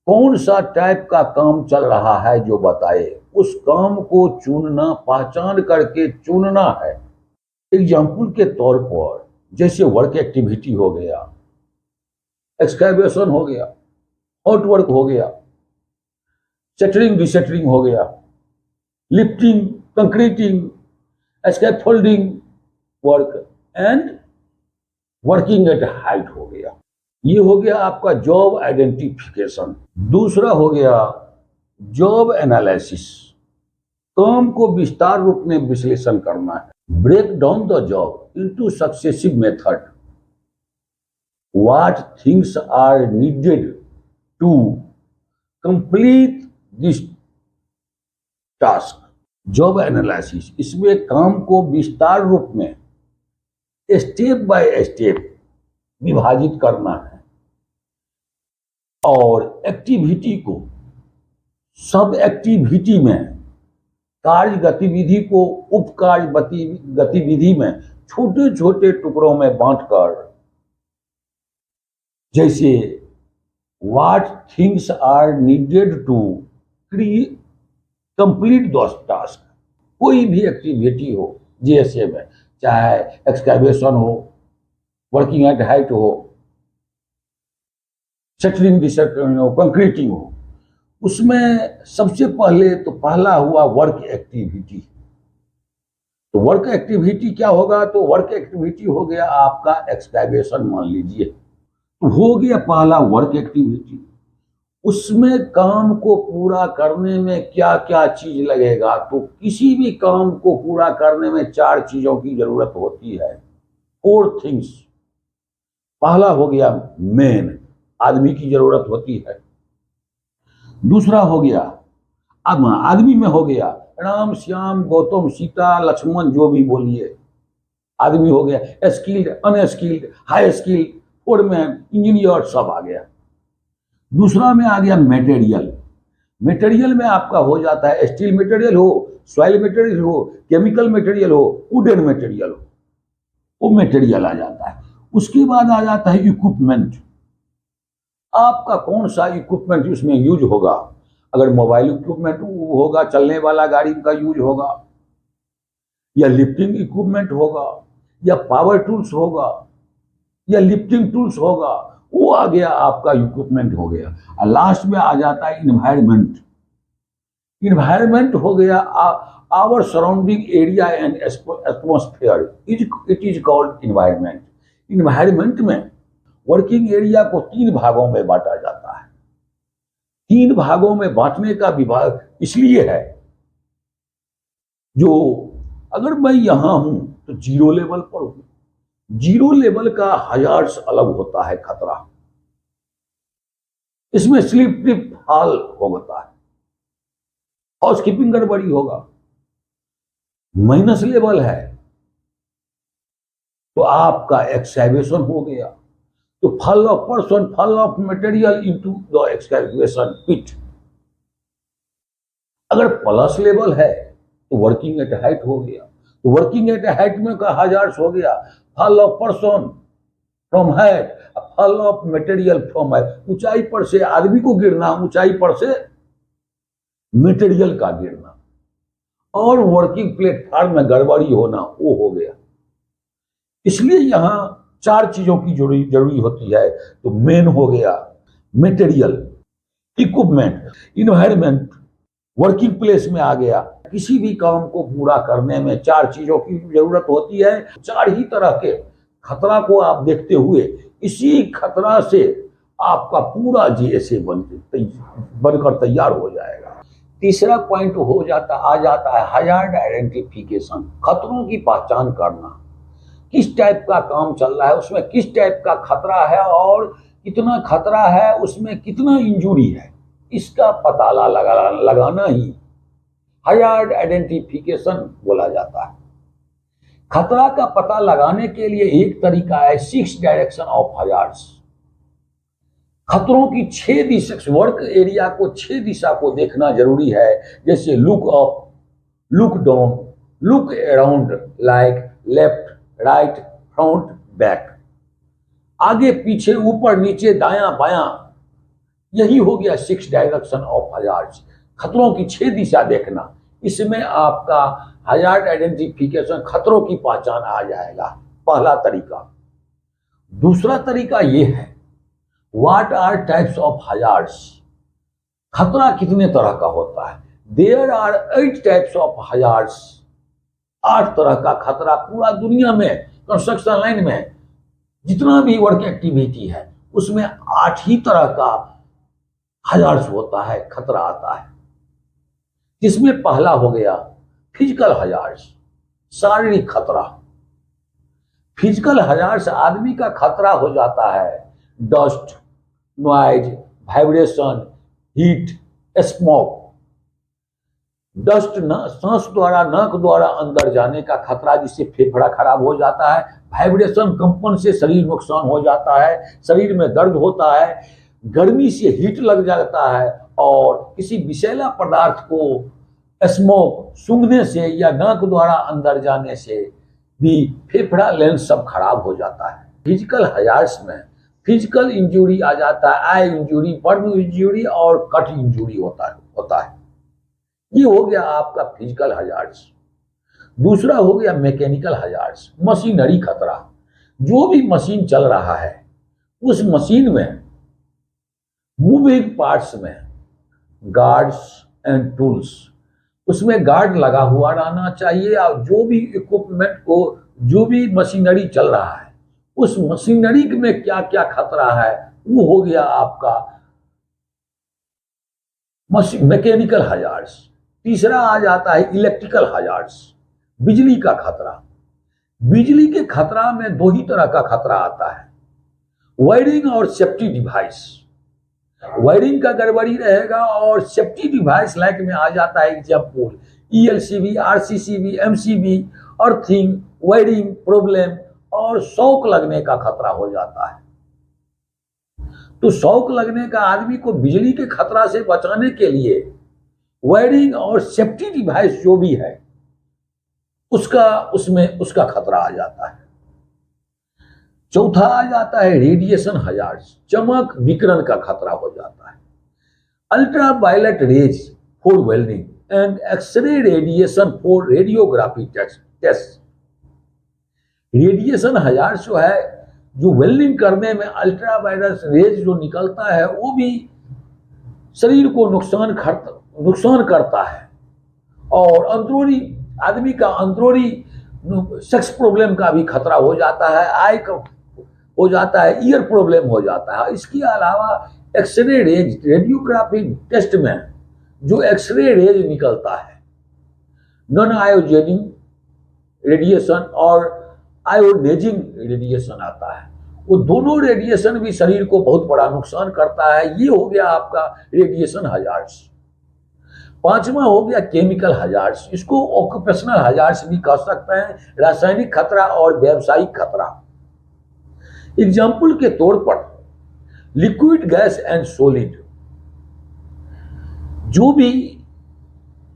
कौन सा टाइप का काम चल रहा है जो बताए, उस काम को चुनना, पहचान करके चुनना है। एग्जाम्पल के तौर पर जैसे वर्क एक्टिविटी हो गया, एक्सकैवेशन हो गया, हॉट वर्क हो गया, सेटरिंग डिसेटरिंग हो गया, lifting, concreting, scaffolding work and working at height हो गया। ये हो गया आपका जॉब आइडेंटिफिकेशन। दूसरा हो गया जॉब एनालिसिस, काम को विस्तार रूप में विश्लेषण करना है। Break down the job into successive method, what things are needed to complete this task. Job analysis, इसमें काम को विस्तार रूप में स्टेप बाय स्टेप विभाजित करना है और एक्टिविटी को सब एक्टिविटी में, कार्य गतिविधि को उप कार्य गतिविधि में छोटे छोटे टुकड़ों में बांटकर, जैसे what things are needed to complete those task. कोई भी एक्टिविटी हो जीएसए में, चाहे एक्सकैवेशन हो, वर्किंग एट हाइट हो, सेटरिंग डिसेटरिंग हो, कंक्रीटिंग हो, उसमें सबसे पहले तो पहला हुआ वर्क एक्टिविटी। तो वर्क एक्टिविटी क्या होगा, तो वर्क एक्टिविटी हो गया आपका एक्सकैवेशन मान लीजिए, तो हो गया पहला वर्क एक्टिविटी। उसमें काम को पूरा करने में क्या क्या चीज लगेगा, तो किसी भी काम को पूरा करने में 4 चीजों की जरूरत होती है, 4 थिंग्स। पहला हो गया मेन, आदमी की जरूरत होती है। दूसरा हो गया, अब आदमी में हो गया राम, श्याम, गौतम, सीता, लक्ष्मण, जो भी बोलिए, आदमी हो गया। Skilled, unskilled, high skilled, foreman, engineer, सब आ गया। दूसरा में आ गया मटेरियल। मटेरियल में आपका हो जाता है स्टील मटेरियल हो, सॉइल मटेरियल हो, केमिकल मटेरियल हो, वुडन मटेरियल हो, वो मटेरियल आ जाता है। उसके बाद आ जाता है इक्विपमेंट। आपका कौन सा इक्विपमेंट उसमें यूज होगा। अगर मोबाइल इक्विपमेंट होगा, चलने वाला गाड़ी का यूज होगा, या लिफ्टिंग इक्विपमेंट होगा, या पावर टूल्स होगा, या लिफ्टिंग टूल्स होगा, वो आ गया आपका इक्विपमेंट हो गया। और लास्ट में आ जाता है इन्वायरमेंट। इन्वायरमेंट हो गया our surrounding area and atmosphere, it is called environment. Environment में वर्किंग एरिया को 3 भागों में बांटा जाता है। 3 भागों में बांटने का विभाग इसलिए है, जो अगर मैं यहां हूं तो 0 लेवल पर हूं। 0 लेवल का हजार्ड्स अलग होता है खतरा, इसमें स्लिप टिप फॉल होता है, हाउसकीपिंग गड़बड़ी होगा। माइनस लेवल है तो आपका एक्सकैवेशन हो गया, तो fall of person, fall of material into the excavation pit. अगर प्लस लेवल है तो वर्किंग एट हाइट हो गया, तो वर्किंग एट हाइट में का हजार्ड्स हो गया, fall of person from height, fall of material from height. ऊंचाई पर से आदमी को गिरना, ऊंचाई पर से मटेरियल का गिरना, और वर्किंग प्लेटफॉर्म में गड़बड़ी होना, वो हो गया। इसलिए यहां 4 चीजों की जरूरी होती है। तो मेन हो गया material, equipment, environment, working place में आ गया। किसी भी काम को पूरा करने में 4 चीजों की जरूरत होती है। 4 ही तरह के खतरा को आप देखते हुए इसी खतरा से आपका पूरा जीएसए बनकर तैयार हो जाएगा। तीसरा पॉइंट आ जाता है हजार्ड आइडेंटिफिकेशन, खतरों की पहचान करना। किस टाइप का काम चल रहा है, उसमें किस टाइप का खतरा है और कितना खतरा है, उसमें कितना इंजुरी है, इसका पता लगाना ही हजार्ड आइडेंटिफिकेशन बोला जाता है। खतरा का पता लगाने के लिए एक तरीका है 6 डायरेक्शन ऑफ हजार्ड्स। खतरों की 6 दिशा, वर्क एरिया को 6 दिशा को देखना जरूरी है। जैसे look up, look down, look around, like left, right, front, back, आगे पीछे, ऊपर नीचे, दायां बायां। यही हो गया 6 डायरेक्शन ऑफ हजार्ड्स, खतरों की 6 दिशा देखना। इसमें आपका हजार्ड आइडेंटिफिकेशन, खतरों की पहचान आ जाएगा, पहला तरीका। दूसरा तरीका यह है what are types of hazards, खतरा कितने तरह का होता है। There are 8 types of hazards, 8 तरह का खतरा पूरा दुनिया में कंस्ट्रक्शन लाइन में जितना भी वर्क एक्टिविटी है उसमें 8 ही तरह का हजार्ड्स होता है, खतरा आता है। जिसमें पहला हो गया फिजिकल हजार्ड्स, शारीरिक खतरा। फिजिकल हजार्ड्स आदमी का खतरा हो जाता है dust, noise, vibration, heat, smoke. Dust सांस द्वारा, नाक द्वारा अंदर जाने का खतरा, जिससे फेफड़ा खराब हो जाता है। वाइब्रेशन, कंपन से शरीर नुकसान हो जाता है, शरीर में दर्द होता है, गर्मी से हीट लग जाता है, और किसी विषैला पदार्थ को स्मोक सूंघने से या नाक द्वारा अंदर जाने से भी फेफड़ा, लेंस सब खराब हो जाता है। फिजिकल हजार्ड्स में फिजिकल इंजुरी आ जाता है, आई इंजुरी, बर्न इंजुरी और कट इंजुरी होता है। ये हो गया आपका फिजिकल हजार्ड्स। दूसरा हो गया मैकेनिकल हजार्ड्स, मशीनरी खतरा। जो भी मशीन चल रहा है उस मशीन में मूविंग पार्ट्स में गार्ड्स एंड टूल्स, उसमें गार्ड लगा हुआ रहना चाहिए। और जो भी इक्विपमेंट को, जो भी मशीनरी चल रहा है उस मशीनरी में क्या क्या खतरा है, वो हो गया आपका मैकेनिकल हजार्ड्स। तीसरा आ जाता है इलेक्ट्रिकल हजार्ड्स, बिजली का खतरा। बिजली के खतरा में 2 ही तरह का खतरा आता है, वायरिंग और सेफ्टी डिवाइस। वायरिंग का गड़बड़ी रहेगा और सेफ्टी डिवाइस लाइक में आ जाता है example ELCB, RCCB, MCB, earthing, wiring problem और शॉक लगने का खतरा हो जाता है। तो शॉक लगने का आदमी को बिजली के खतरा से बचाने के लिए वायरिंग और सेफ्टी डिवाइस जो भी है उसका खतरा आ जाता है। चौथा आ जाता है रेडिएशन हजार्ड्स, चमक विकिरण का खतरा हो जाता है। Ultra violet rays for welding and x ray radiation for radiography test. Radiation hazards जो है, जो वेल्डिंग करने में अल्ट्रा वायलेट रेज जो निकलता है वो भी शरीर को नुकसान नुकसान करता है, और अंदरूनी आदमी का अंदरूनी सेक्स प्रॉब्लम का भी खतरा हो जाता है, आई का हो जाता है, ईयर प्रॉब्लम हो जाता है। इसके अलावा एक्सरे रेज, रेडियोग्राफी टेस्ट में जो एक्सरे रेज निकलता है, नॉन आयोजेनिक रेडिएशन और आयोडेजिंग रेडिएशन आता है, वो दोनों रेडिएशन भी शरीर को बहुत बड़ा नुकसान करता है। ये हो गया आपका रेडिएशन हजार्ड्स। पांचवा हो गया केमिकल हजार्ड्स, इसको ऑक्यूपेशनल हजार्ड्स भी कह सकते हैं, रासायनिक खतरा और व्यावसायिक खतरा। एग्जाम्पल के तौर पर लिक्विड, गैस एंड सॉलिड, जो भी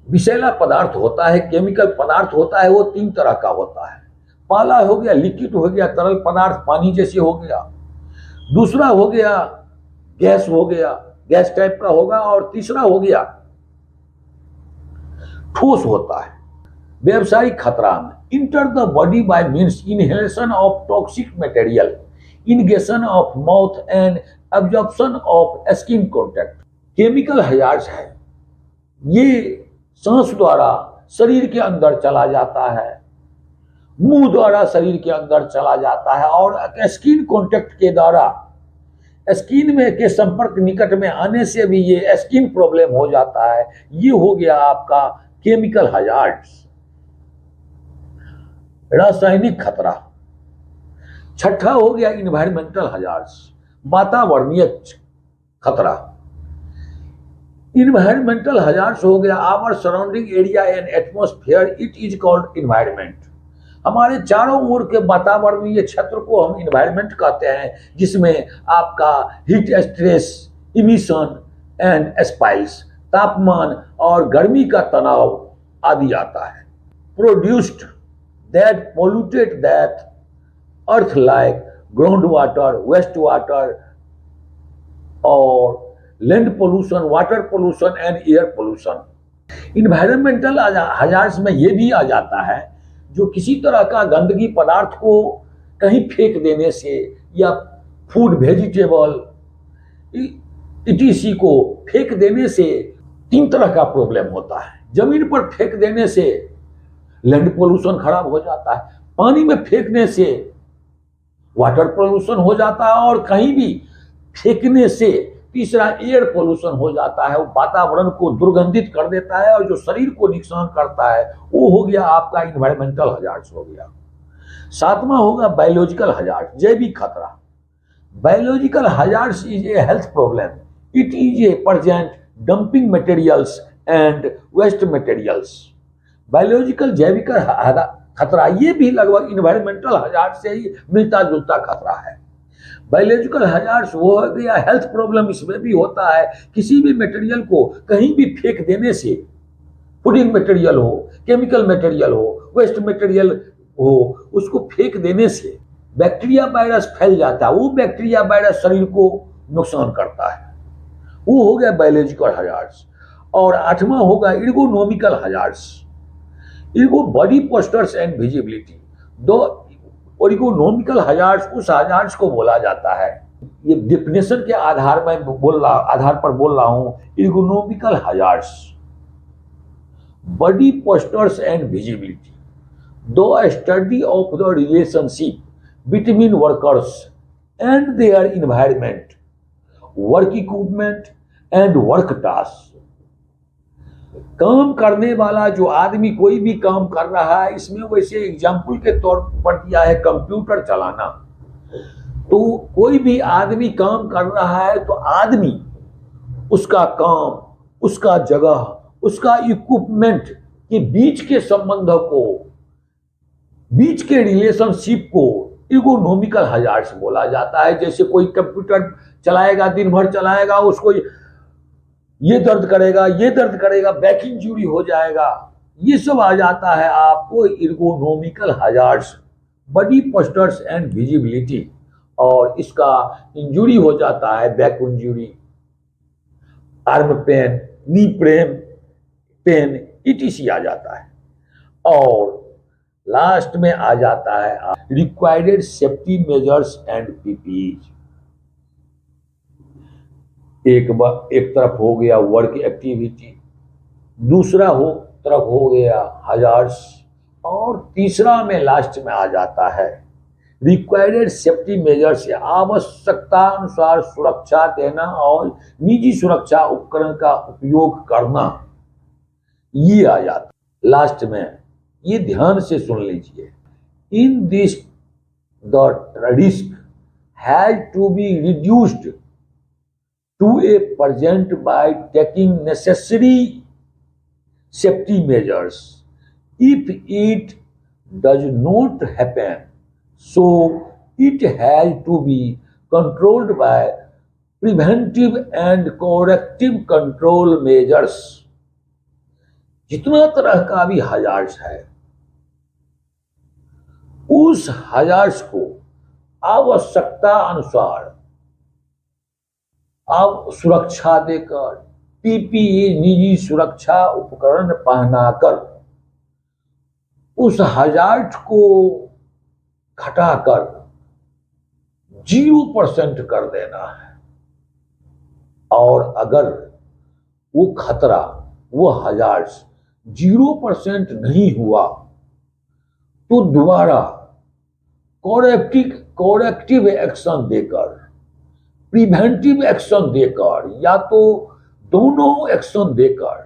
विषैला पदार्थ होता है, केमिकल पदार्थ होता है, वो तीन तरह का होता है। पहला हो गया लिक्विड, हो गया तरल पदार्थ, पानी जैसे हो गया। दूसरा हो गया गैस, हो गया गैस टाइप का होगा। और तीसरा हो गया ठोस होता है। व्यावसायिक खतरा में enter the body by means inhalation of toxic material, ingestion of mouth and absorption of skin contact. Chemical hazards है, ये सांस द्वारा शरीर के अंदर चला जाता है, मुंह द्वारा शरीर के अंदर चला जाता है, और स्किन कॉन्टैक्ट के द्वारा स्किन में के संपर्क निकट में आने से भी ये स्किन प्रॉब्लम हो जाता है। ये हो गया आपका केमिकल हजार्ड्स। रासायनिक खतरा। छठा हो गया इन्वायरमेंटल हजार्ड्स, वातावरणीय खतरा। इन्वायरमेंटल हजार्ड्स हो गया our surrounding area and atmosphere, it is called environment. हमारे चारों ओर के वातावरणीय क्षेत्र को हम इन्वायरमेंट कहते हैं, जिसमें आपका heat stress, emission and spice, तापमान और गर्मी का तनाव आदि आता है। Produced that polluted that earth like ground water, waste water और land pollution, water pollution and air pollution. Environmental hazards में ये भी आ जाता है जो किसी तरह का गंदगी पदार्थ को कहीं फेंक देने से, या फूड, वेजिटेबल इटीसी को फेंक देने से तीन तरह का प्रॉब्लम होता है। जमीन पर फेंक देने से लैंड पोल्यूशन खराब हो जाता है, पानी में फेंकने से वाटर पोल्यूशन हो जाता है, और कहीं भी फेंकने से तीसरा एयर पोल्यूशन हो जाता है, वो वातावरण को दुर्गंधित कर देता है, और जो शरीर को नुकसान करता है वो हो गया आपका इन्वायरमेंटल हजार्ड्स हो गया। सातवां होगा बायोलॉजिकल हजार्ड, जैविक खतरा। Biological hazards is a health problem, it is a present dumping materials and waste materials. Biological जैविक खतरा ये भी लगभग इन्वायरमेंटल हजार्ड से ही मिलता जुलता खतरा है। बायोलॉजिकल हजार्ड्स वो हो गया हेल्थ प्रॉब्लम, इसमें भी होता है किसी भी मटेरियल को कहीं भी फेंक देने से, फूडिंग मटेरियल हो, केमिकल मटेरियल हो, वेस्ट मटेरियल हो, उसको फेंक देने से बैक्टीरिया वायरस फैल जाता है, वो बैक्टीरिया वायरस शरीर को नुकसान करता है, वो हो गया बायोलॉजिकल हजार्ड्स। और आठवां होगा ergonomical hazards, ergo body postures and visibility. दो एर्गोनॉमिकल हजार्ड्स उस हजार्ड्स को बोला जाता है, ये डेफिनेशन के आधार पर बोल रहा हूं। Ergonomical hazards, body postures and visibility, दो study of the relationship between workers and their environment, work equipment and work task. काम करने वाला जो आदमी कोई भी काम कर रहा है, इसमें वैसे एग्जाम्पल के तौर पर दिया है कंप्यूटर चलाना। तो कोई भी आदमी काम कर रहा है तो आदमी उसका काम, उसका जगह, उसका इक्विपमेंट के बीच के संबंध को, बीच के रिलेशनशिप को एर्गोनॉमिकल हजार्ड्स बोला जाता है। जैसे कोई कंप्यूटर चलाएगा, दिन भर चलाएगा, उसको ये दर्द करेगा, बैक इंजरी हो जाएगा, ये सब आ जाता है आपको ergonomical hazards, body postures and visibility. और इसका इंजुरी हो जाता है, back injury, arm pain, knee pain etc आ जाता है। और लास्ट में आ जाता है required safety measures and PPE. एक तरफ हो गया वर्क एक्टिविटी, दूसरा तरफ हो गया हजार्ड्स, और तीसरा में लास्ट में आ जाता है रिक्वायर्ड सेफ्टी मेजर से आवश्यकता अनुसार सुरक्षा देना और निजी सुरक्षा उपकरण का उपयोग करना, ये आ जाता लास्ट में। ये ध्यान से सुन लीजिए। In this the risk has to be reduced to a percent by taking necessary safety measures. If it does not happen, so it has to be controlled by preventive and corrective control measures। जितना तरह का भी hazards है, उस hazards को आवश्यकता अनुसार आप सुरक्षा देकर, पीपीई निजी सुरक्षा उपकरण पहनाकर उस हजार्ड को घटाकर 0% कर देना है। और अगर वो खतरा, वो हजार्ड्स 0% नहीं हुआ तो दोबारा कोरेक्टिव एक्शन देकर, प्रिवेंटिव एक्शन देकर, या तो दोनों एक्शन देकर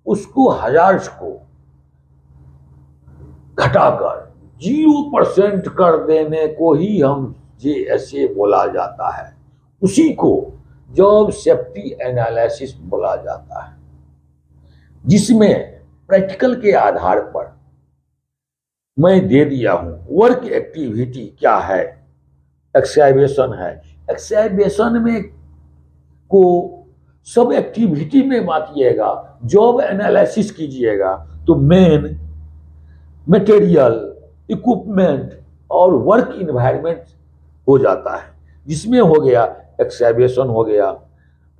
उसको हजार्ड्स को घटाकर 0% कर देने को ही हम JSA बोला जाता है। उसी को जॉब सेफ्टी एनालिसिस बोला जाता है, जिसमें प्रैक्टिकल के आधार पर मैं दे दिया हूं वर्क एक्टिविटी क्या है, एक्सकैवेशन है। एक्सकैवेशन में को सब एक्टिविटी में बांटिएगा, जॉब एनालिसिस कीजिएगा तो मेन, मटेरियल, इक्विपमेंट और वर्क इन्वायरमेंट हो जाता है। जिसमें हो गया एक्सकैवेशन हो गया,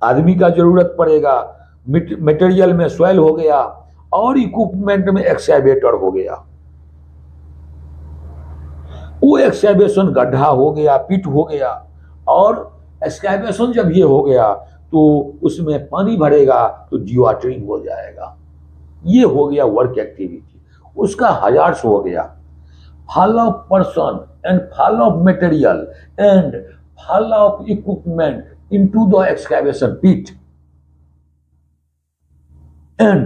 आदमी का जरूरत पड़ेगा, मटेरियल में सॉइल हो गया, और इक्विपमेंट में एक्सकैवेटर हो गया। वो एक्सकैवेशन गड्ढा हो गया, पिट हो गया, और एक्सकैवेशन जब ये हो गया तो उसमें पानी भरेगा तो डिवाटरिंग हो जाएगा। ये हो गया वर्क एक्टिविटी। उसका हजार्ड्स हो गया fall of person and fall of material and fall of equipment into the excavation pit and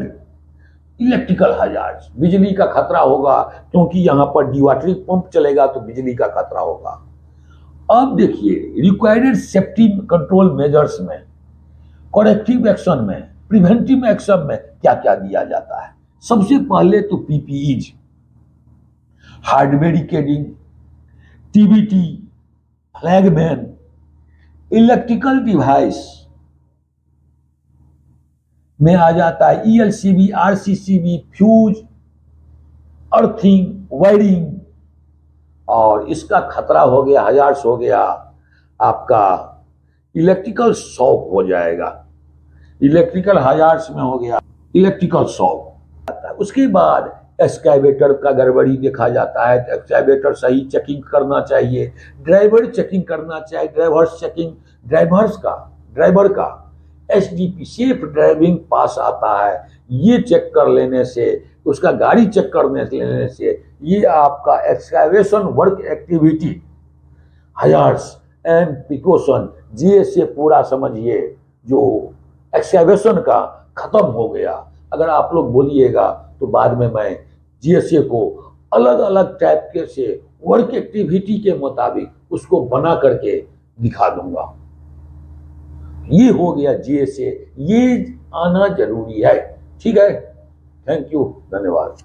electrical hazards, बिजली का खतरा होगा क्योंकि यहां पर डिवाटरिंग पंप चलेगा तो बिजली का खतरा होगा। अब देखिए रिक्वायर्ड सेफ्टी कंट्रोल मेजर्स में, करेक्टिव एक्शन में, प्रिवेंटिव एक्शन में क्या क्या दिया जाता है। सबसे पहले तो PPEs, hard barricading, TBT, flagman, electrical device में आ जाता है ELCB, RCCB, fuse, earthing, wiring, और इसका खतरा हो गया, हजार्ड्स हो गया आपका इलेक्ट्रिकल शॉक हो जाएगा। इलेक्ट्रिकल हजार्ड्स में हो गया इलेक्ट्रिकल शॉक। उसके बाद एक्सकैवेटर का गड़बड़ी देखा जाता है, एक्सकैवेटर सही चेकिंग करना चाहिए, ड्राइवर चेकिंग करना चाहिए, ड्राइवर का एसडीपी सेफ ड्राइविंग पास आता है, ये चेक कर लेने से, उसका गाड़ी चेक करने लेने से ये आपका excavation work activity, hazards and precaution, JSA पूरा समझिए जो एक्सकैवेशन का खत्म हो गया। अगर आप लोग बोलिएगा तो बाद में मैं JSA को अलग अलग टाइप के से वर्क एक्टिविटी के मुताबिक उसको बना करके दिखा दूंगा। ये हो गया JSA, ये आना जरूरी है। ठीक है, थैंक यू, धन्यवाद।